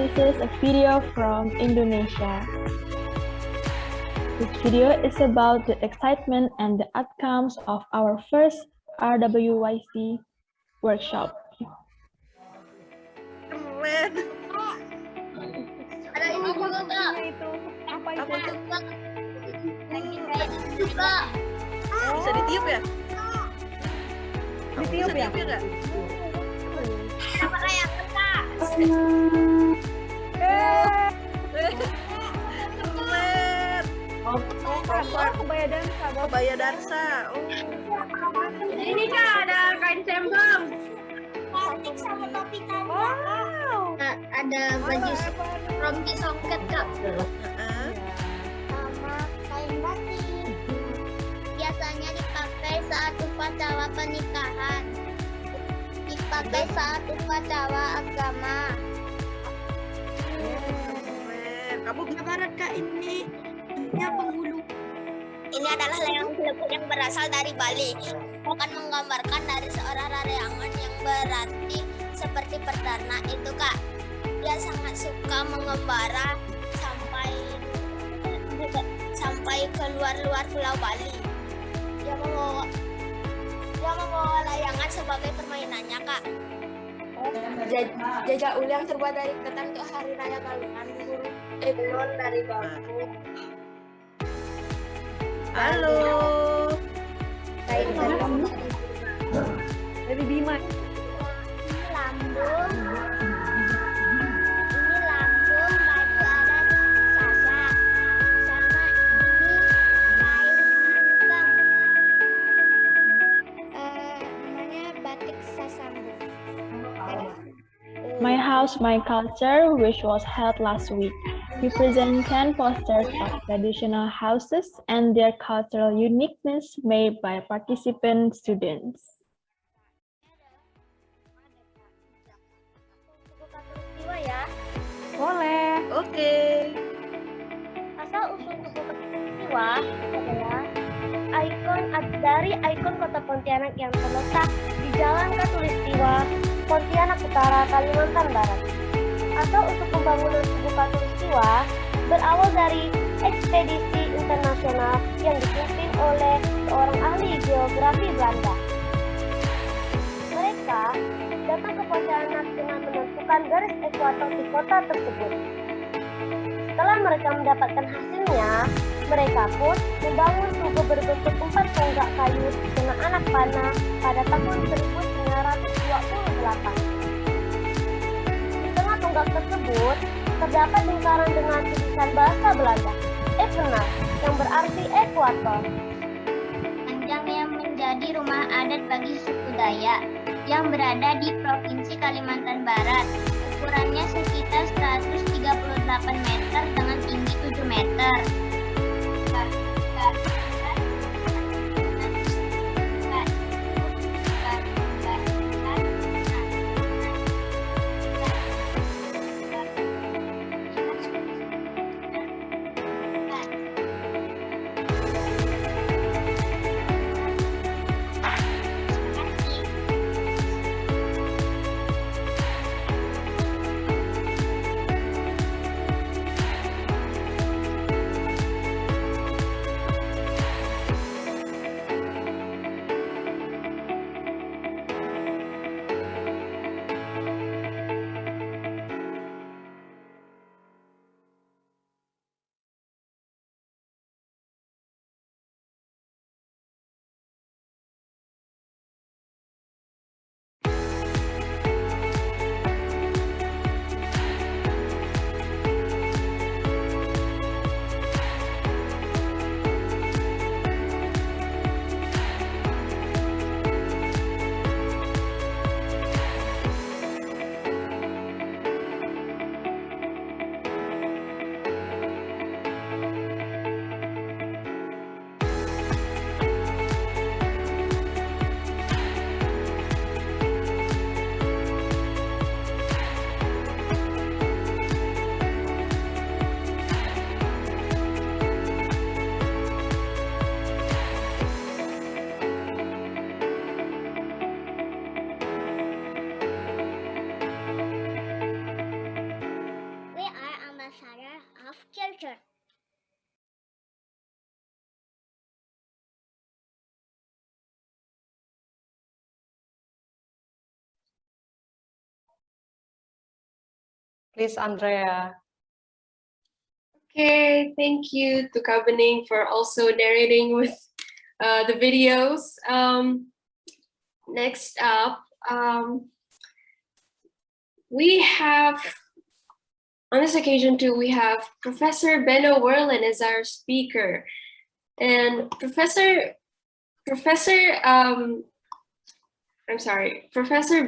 This is a video from Indonesia. This video is about the excitement and the outcomes of our first RWYC workshop. Keren. Ada ini juga Kak. Apa itu? Juga. Bisa ditiup ya? Ditiup ya? Nggak? Sama kayak Kak. Keren. Kebaya dansa. Kebaya dansa. Ini Kak ada kain cembang. Batik sama topi tanda. Wow. Ada baju rompi songket Kak. Sama kain batik. Biasanya dipakai saat upacara pernikahan. Dipakai saat upacara agama. Kamu barat Kak ini penghulu. Ini adalah layangan gelebuk yang berasal dari Bali. Akan menggambarkan dari seorang layangan yang berarti seperti perdana itu Kak. Dia sangat suka mengembara sampai ke luar Pulau Bali. Dia membawa layangan sebagai permainannya Kak. Jajak uli yang terbuat dari ketan untuk hari raya Galungan. Belum dari bambu. Halo. Dari Bima. Ini lambung. Ini lambung baju adat Sasak. Sama ini kain hitam. Namanya batik Sasambu. My House, My Culture, which was held last week, we present 10 posters of traditional houses and their cultural uniqueness made by participant students. Ya. Boleh. Oke. Asal-usul buku Katulistiwa adalah dari ikon kota Pontianak yang terletak di Jalan Katulistiwa, Pontianak Utara, Kalimantan Barat. Asal-usul pembangunan suku Katulistiwa berawal dari ekspedisi internasional yang dipimpin oleh seorang ahli geografi Belanda. Mereka datang ke Pontianak dengan menentukan garis ekuator di kota tersebut. Setelah mereka mendapatkan hasilnya, mereka pun membangun tugu berbentuk 4 tonggak kayu dengan anak panah pada tahun 1928. Di tengah tonggak tersebut terdapat lingkaran dengan tulisan bahasa Belanda, Evenaar, yang berarti ekuator. Panjang yang menjadi rumah adat bagi suku Dayak yang berada di Provinsi Kalimantan Barat. Ukurannya sekitar 138 meter dengan tinggi 7 meter. turn. Please, Andrea. Okay, thank you to Kabaning for also narrating with the videos. Next up, we have, on this occasion too, we have Professor Benno Werlen as our speaker. And Professor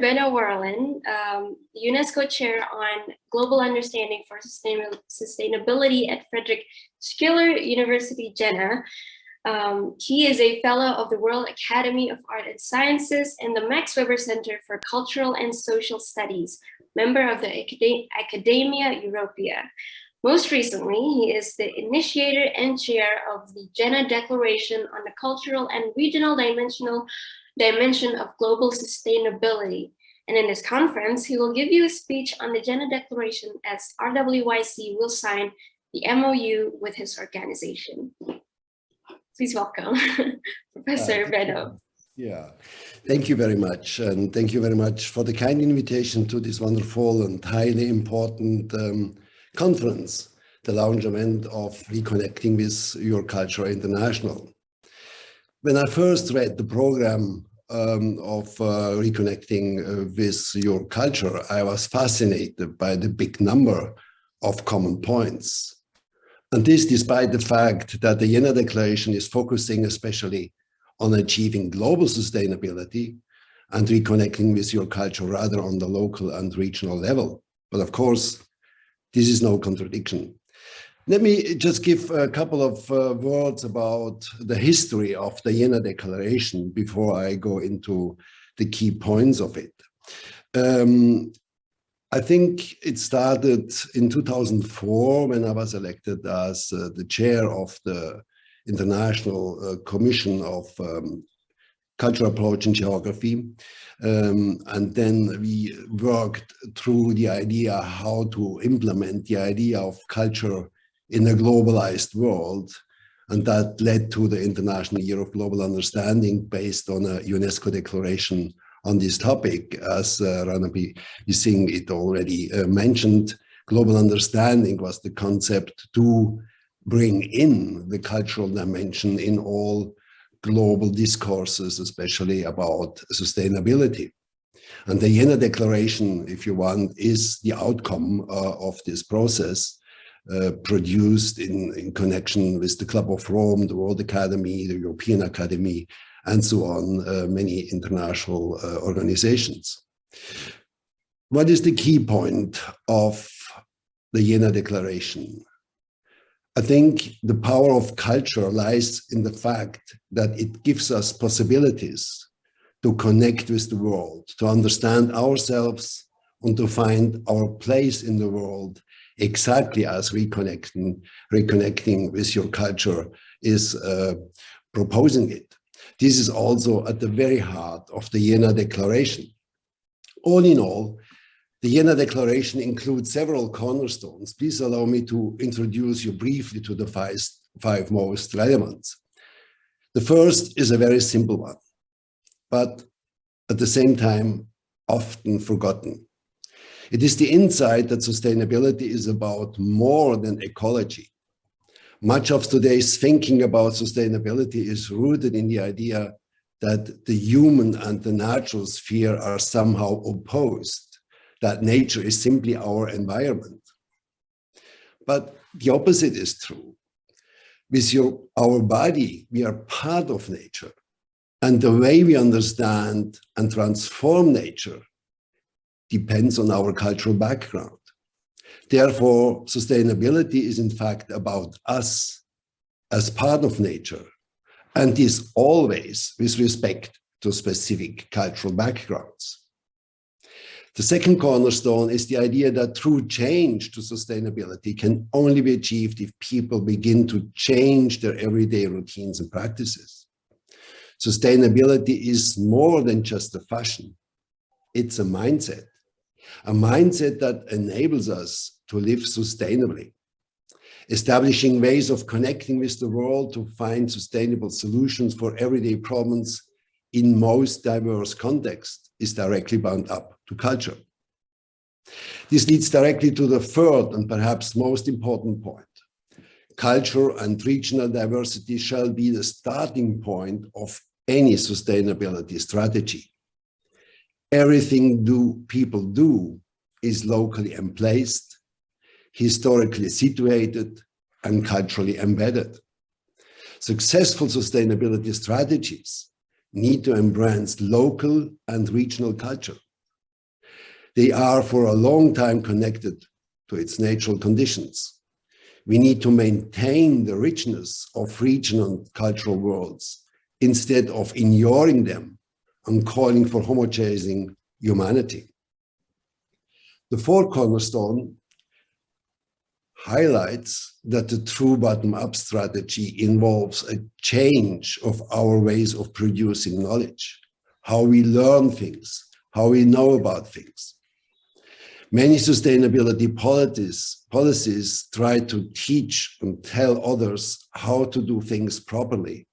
Benno Werlen, UNESCO Chair on Global Understanding for Sustainability at Frederick Schiller University, Jena. He is a fellow of the World Academy of Art and Sciences and the Max Weber Center for Cultural and Social Studies, member of the Academia Europea. Most recently, he is the initiator and chair of the Jena Declaration on the Cultural and Regional Dimension of Global Sustainability. And in this conference, he will give you a speech on the Jena Declaration as RWYC will sign the MOU with his organization. Please welcome Professor Benno. Yeah, thank you very much. And thank you very much for the kind invitation to this wonderful and highly important conference, the launchment of Reconnecting with Your Culture International. When I first read the program of Reconnecting with Your Culture, I was fascinated by the big number of common points. And this despite the fact that the Jena Declaration is focusing especially on achieving global sustainability and reconnecting with your culture rather on the local and regional level. But of course, this is no contradiction. Let me just give a couple of words about the history of the Jena Declaration before I go into the key points of it. I think it started in 2004 when I was elected as the chair of the International Commission of Cultural Approach and Geography. And then we worked through the idea how to implement the idea of culture in a globalized world. And that led to the International Year of Global Understanding based on a UNESCO declaration on this topic. As Ranabi Singh it already mentioned, global understanding was the concept to bring in the cultural dimension in all global discourses, especially about sustainability. And the Jena Declaration, if you want, is the outcome of this process, produced in connection with the Club of Rome, the World Academy, the European Academy, and so on, many international organizations. What is the key point of the Jena Declaration? I think the power of culture lies in the fact that it gives us possibilities to connect with the world, to understand ourselves, and to find our place in the world, exactly as reconnecting with your culture is proposing it. This is also at the very heart of the Jena Declaration. All in all, the Jena Declaration includes several cornerstones. Please allow me to introduce you briefly to the five most relevant. The first is a very simple one, but at the same time, often forgotten. It is the insight that sustainability is about more than ecology. Much of today's thinking about sustainability is rooted in the idea that the human and the natural sphere are somehow opposed, that nature is simply our environment. But the opposite is true. With our body, we are part of nature. And the way we understand and transform nature depends on our cultural background. Therefore, sustainability is in fact about us as part of nature, and is always with respect to specific cultural backgrounds. The second cornerstone is the idea that true change to sustainability can only be achieved if people begin to change their everyday routines and practices. Sustainability is more than just a fashion. It's a mindset that enables us to live sustainably. Establishing ways of connecting with the world to find sustainable solutions for everyday problems in most diverse contexts is directly bound up to culture. This leads directly to the third and perhaps most important point. Culture and regional diversity shall be the starting point of any sustainability strategy. Everything people do is locally emplaced, historically situated, and culturally embedded. Successful sustainability strategies need to embrace local and regional culture. They are for a long time connected to its natural conditions. We need to maintain the richness of regional and cultural worlds instead of ignoring them and calling for homogenizing humanity. The fourth cornerstone highlights that the true bottom-up strategy involves a change of our ways of producing knowledge, how we learn things, how we know about things. Many sustainability policies try to teach and tell others how to do things properly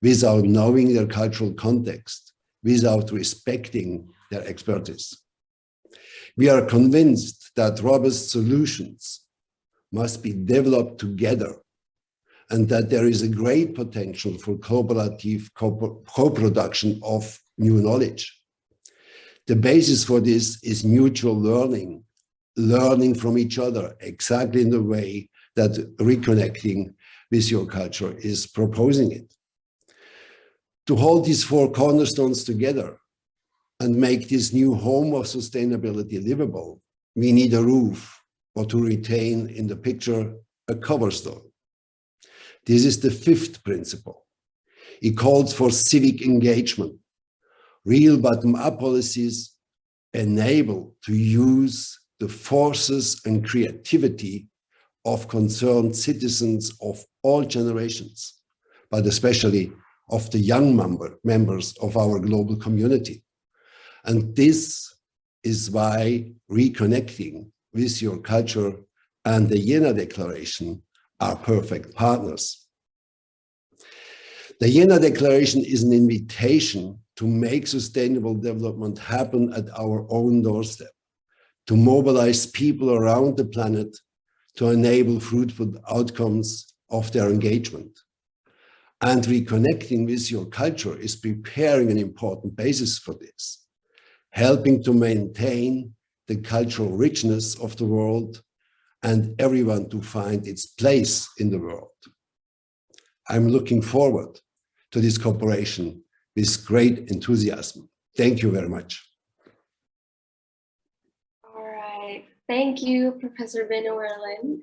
without knowing their cultural context, without respecting their expertise. We are convinced that robust solutions must be developed together and that there is a great potential for cooperative co-production of new knowledge. The basis for this is mutual learning, learning from each other exactly in the way that reconnecting with your culture is proposing it. To hold these four cornerstones together and make this new home of sustainability livable, we need a roof, or to retain in the picture, a cobblestone. This is the fifth principle. It calls for civic engagement. Real bottom-up policies enable to use the forces and creativity of concerned citizens of all generations, but especially of the young members of our global community. And this is why reconnecting with your culture and the Jena Declaration are perfect partners. The Jena Declaration is an invitation to make sustainable development happen at our own doorstep, to mobilize people around the planet to enable fruitful outcomes of their engagement. And reconnecting with your culture is preparing an important basis for this, helping to maintain the cultural richness of the world and everyone to find its place in the world. I'm looking forward to this cooperation with great enthusiasm. Thank you very much. All right, thank you, Professor Benoerlin.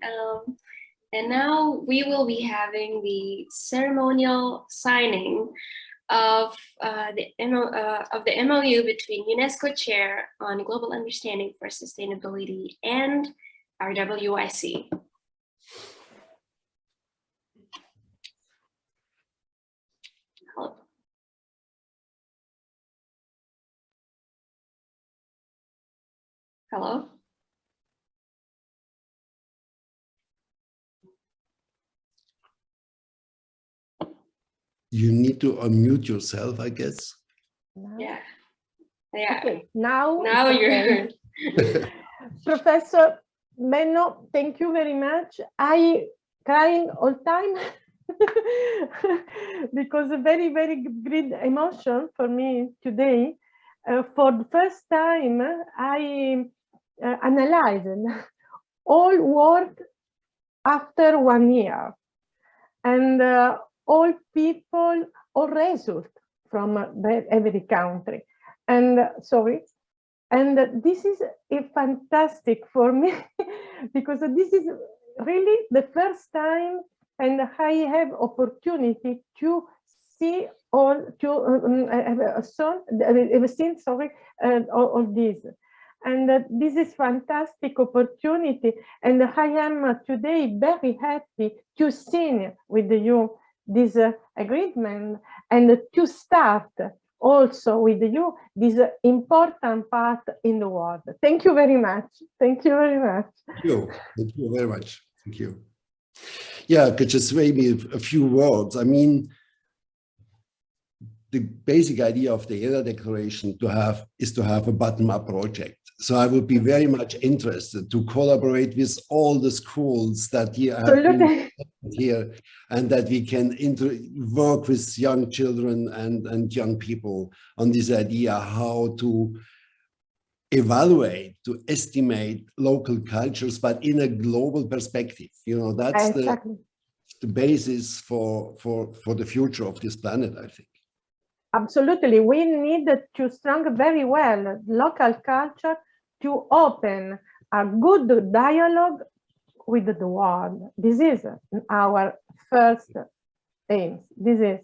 And now we will be having the ceremonial signing of the MOU between UNESCO Chair on Global Understanding for Sustainability and RWYC. Hello. Hello. You need to unmute yourself, I guess. Yeah. Yeah. Okay. Now you're Professor Benno, thank you very much. I crying all time because a very, very great emotion for me today. For the first time, I analyzed all work after 1 year and all people, all result from every country. And sorry. And this is a fantastic for me because this is really the first time and I have opportunity to see all, to have seen, sorry, all this. And this is fantastic opportunity. And I am today very happy to sign with you this agreement and to start also with you this important part in the world. Thank you very much. Thank you very much. Thank you. Thank you very much. Thank you. Yeah, could just maybe a few words. I mean, the basic idea of the ERA declaration is to have a bottom-up project. So I would be very much interested to collaborate with all the schools that have been here, and that we can work with young children and young people on this idea how to evaluate, to estimate local cultures, but in a global perspective. You know, that's Exactly. the basis for the future of this planet, I think. Absolutely. We need to strengthen very well local culture to open a good dialogue with the world. This is our first aim. This is.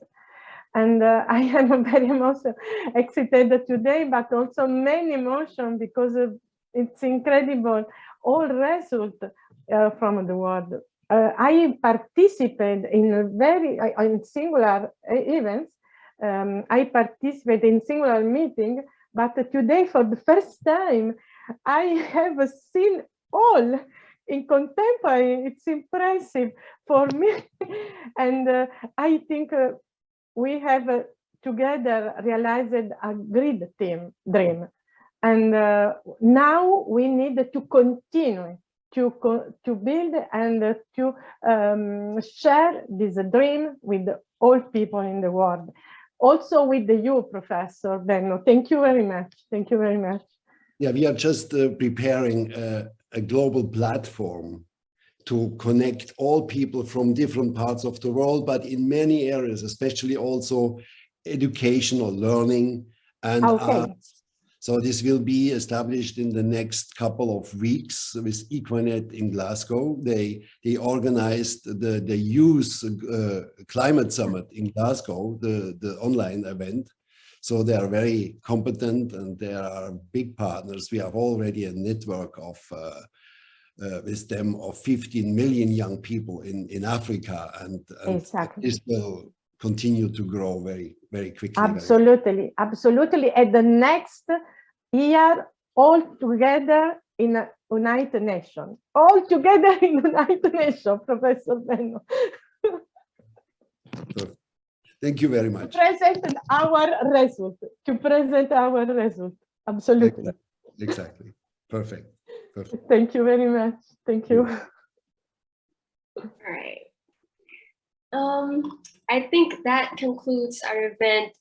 And I am very much excited today, but also many emotion because it's incredible all results from the world. I participate in singular events. I participate in singular meeting, but today for the first time, I have seen all in contemporary. It's impressive for me. And I think we have together realized a great dream. And now we need to continue to build and to share this dream with all people in the world. Also with you, Professor Benno. Thank you very much. Thank you very much. Yeah, we are just preparing a global platform to connect all people from different parts of the world, but in many areas, especially also educational learning and arts. So this will be established in the next couple of weeks with Equanet in Glasgow. They organized the Youth Climate Summit in Glasgow, the online event. So they are very competent and they are big partners. We have already a network of with them of 15 million young people in Africa, and this will continue to grow very, very quickly. Absolutely, absolutely. And the next year, all together in a United Nations. All together in United Nations, Professor Benno. Thank you very much. To present our result. To present our result. Absolutely. Exactly. Perfect. Perfect. Thank you very much. Thank you. All right. I think that concludes our event.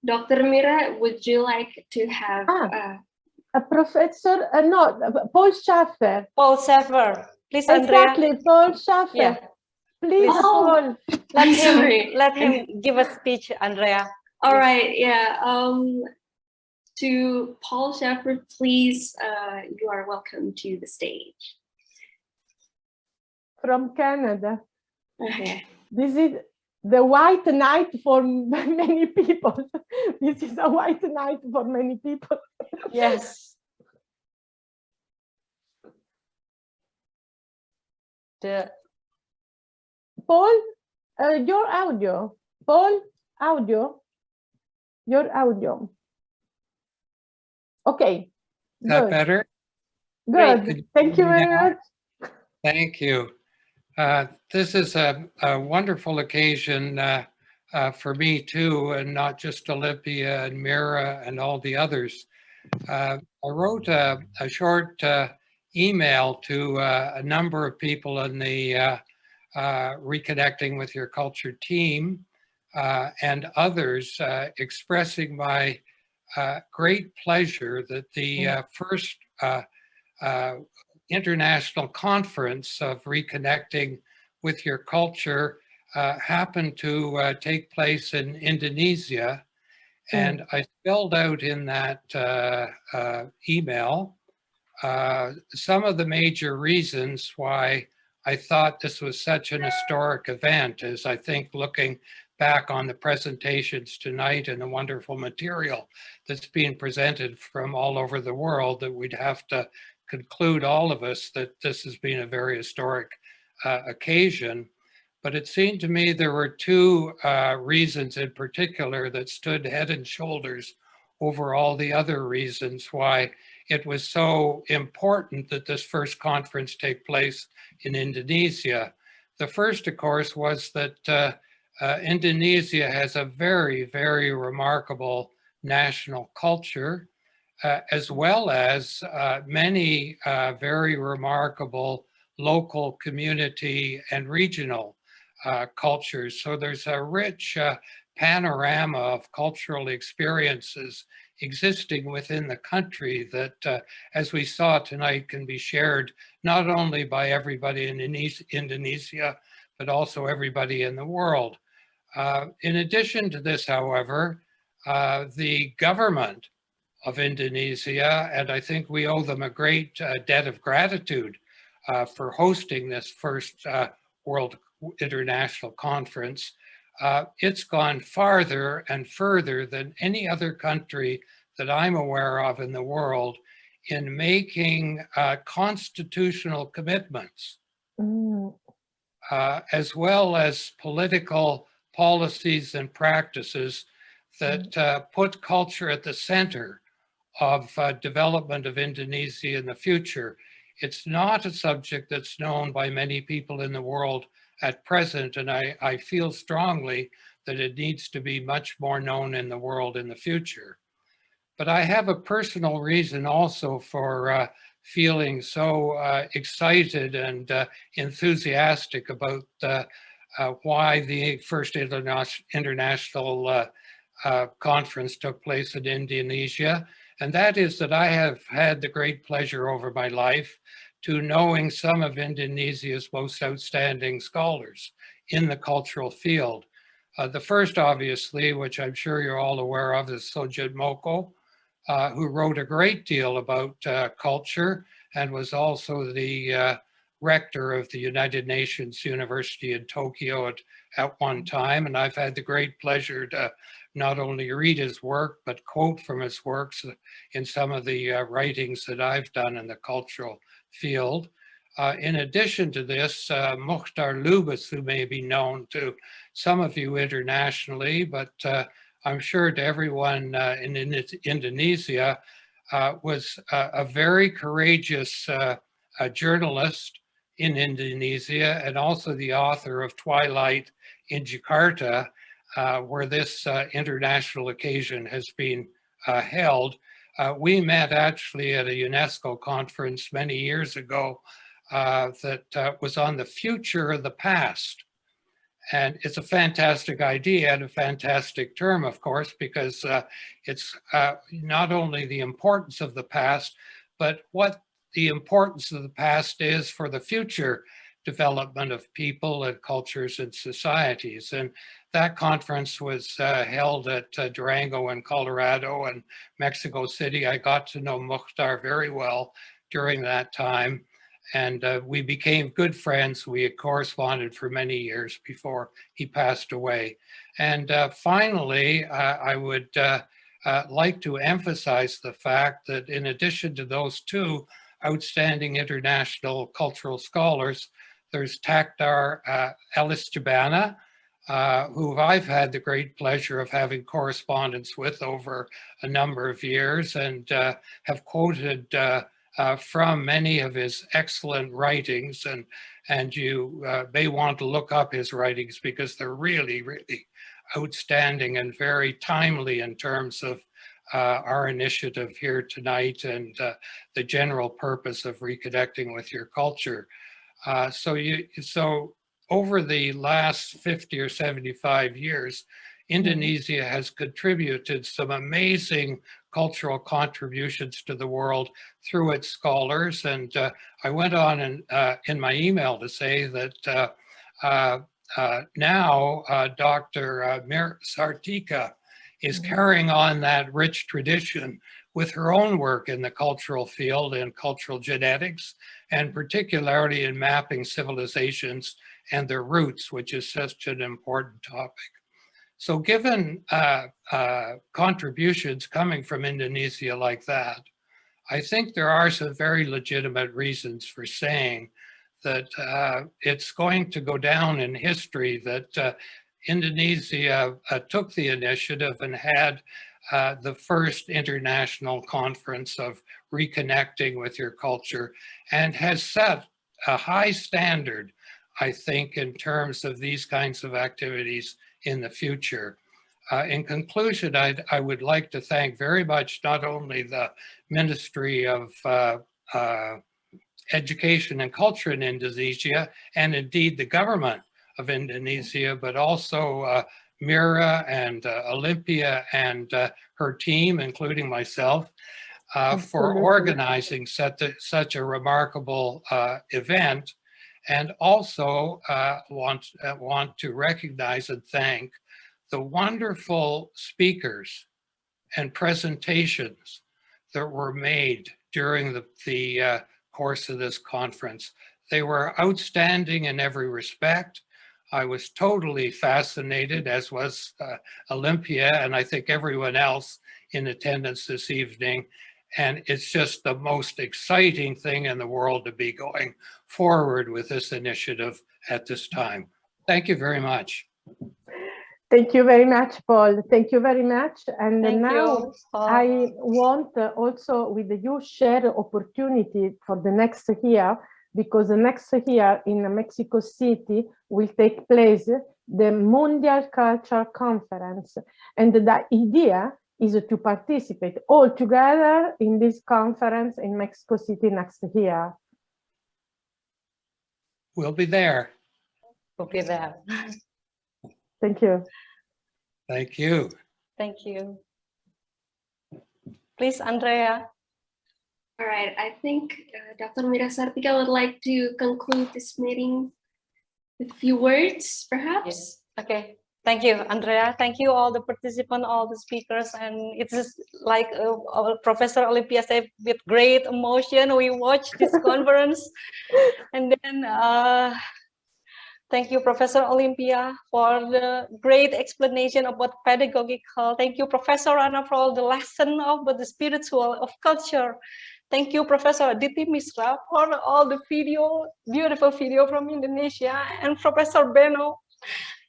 Dr. Mira, would you like to have a professor? No, Paul Schaffer. Paul Schaffer. Please, Andrea. Exactly, Paul Schaffer. Yeah. Please, Paul. Let him give a speech, Andrea. All right. Yeah. To Paul Schaffer, please. You are welcome to the stage. From Canada. Okay. This is the white night for many people. This is a white night for many people. Yes. Paul, your audio. Paul, audio. Your audio. Okay. Is that better? Good. Thank you very much. Thank you. This is a wonderful occasion for me too, and not just Olympia and Mira and all the others. I wrote a short email to a number of people in the Reconnecting with Your Culture team and others, expressing my great pleasure that the first international conference of Reconnecting with Your Culture happened to take place in Indonesia. And I spelled out in that email some of the major reasons why I thought this was such an historic event, as I think looking back on the presentations tonight and the wonderful material that's being presented from all over the world, that we'd have to conclude, all of us, that this has been a very historic occasion. But it seemed to me there were two reasons in particular that stood head and shoulders over all the other reasons why it was so important that this first conference take place in Indonesia. The first, of course, was that Indonesia has a very, very remarkable national culture, as well as many very remarkable local community and regional cultures. So there's a rich panorama of cultural experiences existing within the country that, as we saw tonight, can be shared not only by everybody in Indonesia, but also everybody in the world. In addition to this, however, the government of Indonesia, and I think we owe them a great debt of gratitude for hosting this first World International Conference. It's gone farther and further than any other country that I'm aware of in the world in making constitutional commitments, as well as political policies and practices that put culture at the center of development of Indonesia in the future. It's not a subject that's known by many people in the world at present, and I feel strongly that it needs to be much more known in the world in the future. But I have a personal reason also for feeling so excited and enthusiastic about why the first international conference took place in Indonesia. And that is that I have had the great pleasure over my life to knowing some of Indonesia's most outstanding scholars in the cultural field. The first, obviously, which I'm sure you're all aware of, is Sojit Moko, who wrote a great deal about culture and was also the rector of the United Nations University in Tokyo at one time. And I've had the great pleasure to not only read his work, but quote from his works in some of the writings that I've done in the cultural field. In addition to this, Mukhtar Lubis, who may be known to some of you internationally, but I'm sure to everyone in Indonesia, was a very courageous journalist in Indonesia, and also the author of Twilight in Jakarta, where this international occasion has been held. We met actually at a UNESCO conference many years ago that was on the future of the past. And it's a fantastic idea and a fantastic term, of course, because it's not only the importance of the past, but what the importance of the past is for the future development of people and cultures and societies. And that conference was held at Durango in Colorado and Mexico City. I got to know Mukhtar very well during that time. And we became good friends. We had corresponded for many years before he passed away. And finally, I would like to emphasize the fact that in addition to those two outstanding international cultural scholars, there's Takdar Elisjabana, who I've had the great pleasure of having correspondence with over a number of years, and have quoted from many of his excellent writings, and you may want to look up his writings because they're really, really outstanding and very timely in terms of our initiative here tonight and the general purpose of reconnecting with your culture. So over the last 50 or 75 years, Indonesia has contributed some amazing cultural contributions to the world through its scholars. And I went on in my email to say that now Dr. Mir Sartika is carrying on that rich tradition with her own work in the cultural field and cultural genetics, and particularly in mapping civilizations and their roots, which is such an important topic. So given contributions coming from Indonesia like that, I think there are some very legitimate reasons for saying that it's going to go down in history that Indonesia took the initiative and had the first international conference of reconnecting with your culture, and has set a high standard I think, in terms of these kinds of activities in the future. In conclusion, I would like to thank very much not only the Ministry of Education and Culture in Indonesia, and indeed the government of Indonesia, but also Mira and Olympia and her team, including myself, for organizing such a remarkable event. And also want to recognize and thank the wonderful speakers and presentations that were made during the course of this conference. They were outstanding in every respect. I was totally fascinated, as was Olympia, and I think everyone else in attendance this evening. And it's just the most exciting thing in the world to be going forward with this initiative at this time. Thank you very much. Thank you very much, Paul. Thank you very much. And Thank now you, Paul. I want also with you share opportunity for the next year, because the next year in Mexico City will take place the Mondial Culture Conference. And the idea is to participate all together in this conference in Mexico City next year. We'll be there. We'll be there. Thank you. Thank you. Thank you. Please, Andrea. All right, I think Dr. Mira Sartika would like to conclude this meeting with a few words, perhaps. Yes. Okay. Thank you, Andrea. Thank you, all the participants, all the speakers. And it's just like our Professor Olympia said, with great emotion, we watched this conference. And then thank you, Professor Olympia, for the great explanation about pedagogical. Thank you, Professor Rana, for all the lesson about the spiritual of culture. Thank you, Professor Aditi Misra, for all the video, beautiful video from Indonesia, and Professor Beno.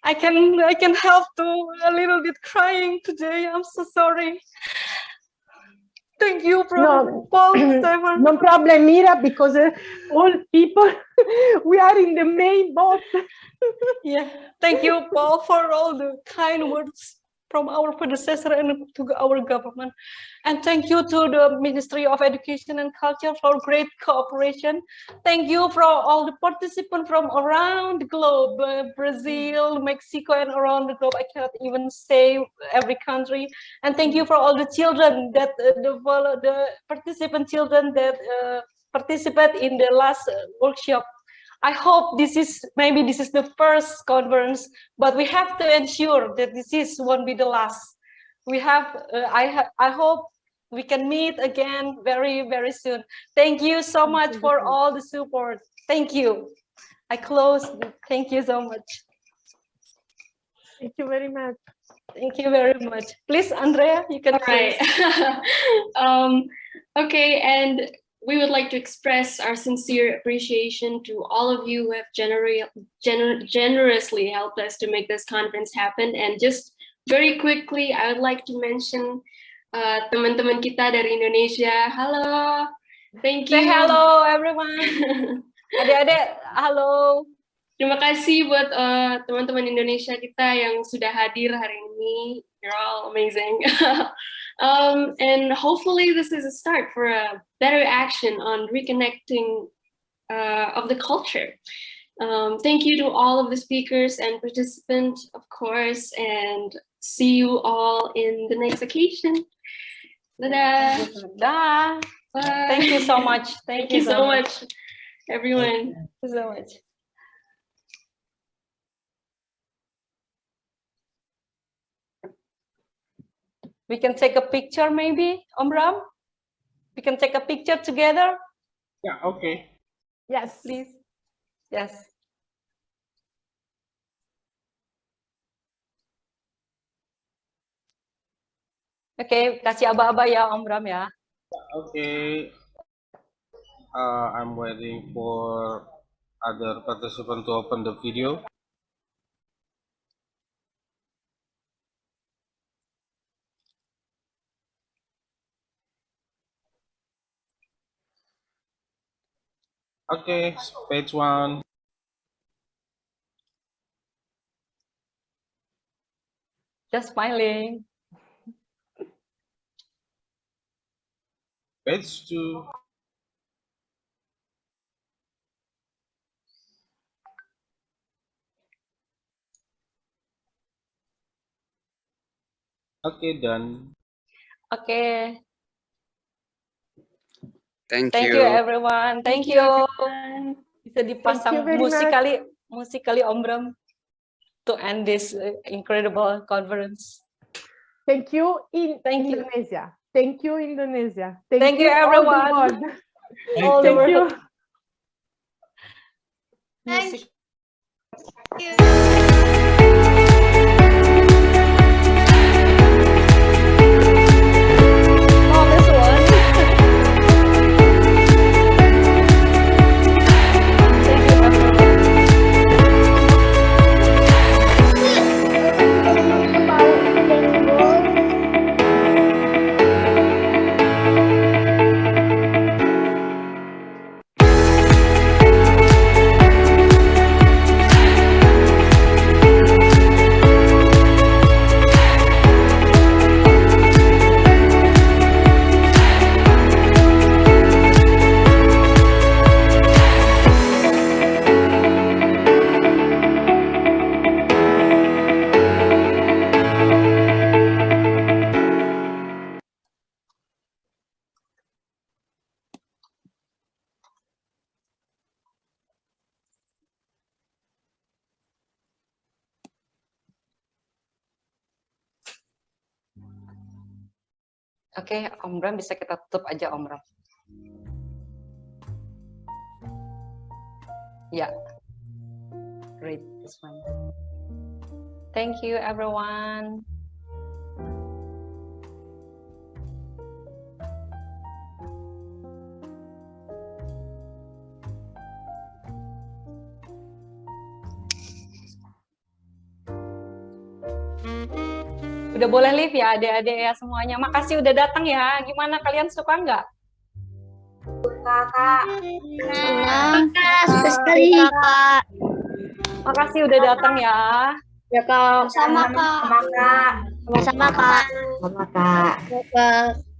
I can help to a little bit crying today. I'm so sorry. Thank you, No, Paul. no problem, Mira, because all people, we are in the main boat. Yeah, thank you, Paul, for all the kind words from our predecessor and to our government. And thank you to the Ministry of Education and Culture for great cooperation. Thank you for all the participants from around the globe, Brazil, Mexico, and around the globe. I cannot even say every country. And thank you for all the children that the participant children that participate in the last workshop. I hope this is the first conference, but we have to ensure that this won't be the last. We have, I hope we can meet again very, very soon. Thank you so much for all the support. Thank you. I close. Thank you so much. Thank you very much. Thank you very much. Please, Andrea, you can. All right. Okay, and we would like to express our sincere appreciation to all of you who have generously helped us to make this conference happen. And just very quickly, I would like to mention teman-teman kita dari Indonesia. Halo, thank you. Say hello, everyone. Adik-adik, halo. Terima kasih buat teman-teman Indonesia kita yang sudah hadir hari ini. You're all amazing. And hopefully this is a start for a better action on reconnecting of the culture. Thank you to all of the speakers and participants, of course, and see you all in the next occasion. Dadah. Bye. Thank you so much. Thank you so much, everyone. Thank you so much. We can take a picture maybe, Omram? We can take a picture together? Yeah, okay. Yes. Please. Yes. Oke, kasih aba-aba ya Omram ya. Okay. I'm waiting for other participants to open the video. Okay, page 1. Just smiling. Page 2. Oke, done. Oke. Thank Thank you. you everyone. Thank you. Bisa dipasang very musikali Om Bram to end this incredible conference. Thank you Indonesia. Thank you Indonesia. Thank you everyone. All the world. All the Thank you. world. Thank Music. Oh, this one. Thank you everyone. Oke, Om Bram bisa kita tutup aja Om Bram. Ya, great this one. Thank you everyone. Udah boleh live ya adik-adik ya semuanya. Makasih udah datang ya. Gimana kalian suka nggak? Kakak. sekali, Kak. Makasih udah datang ya. Ya Kak. Sama, Kak. Sama Kak. Sama, Kak. Sama Kak. Kak.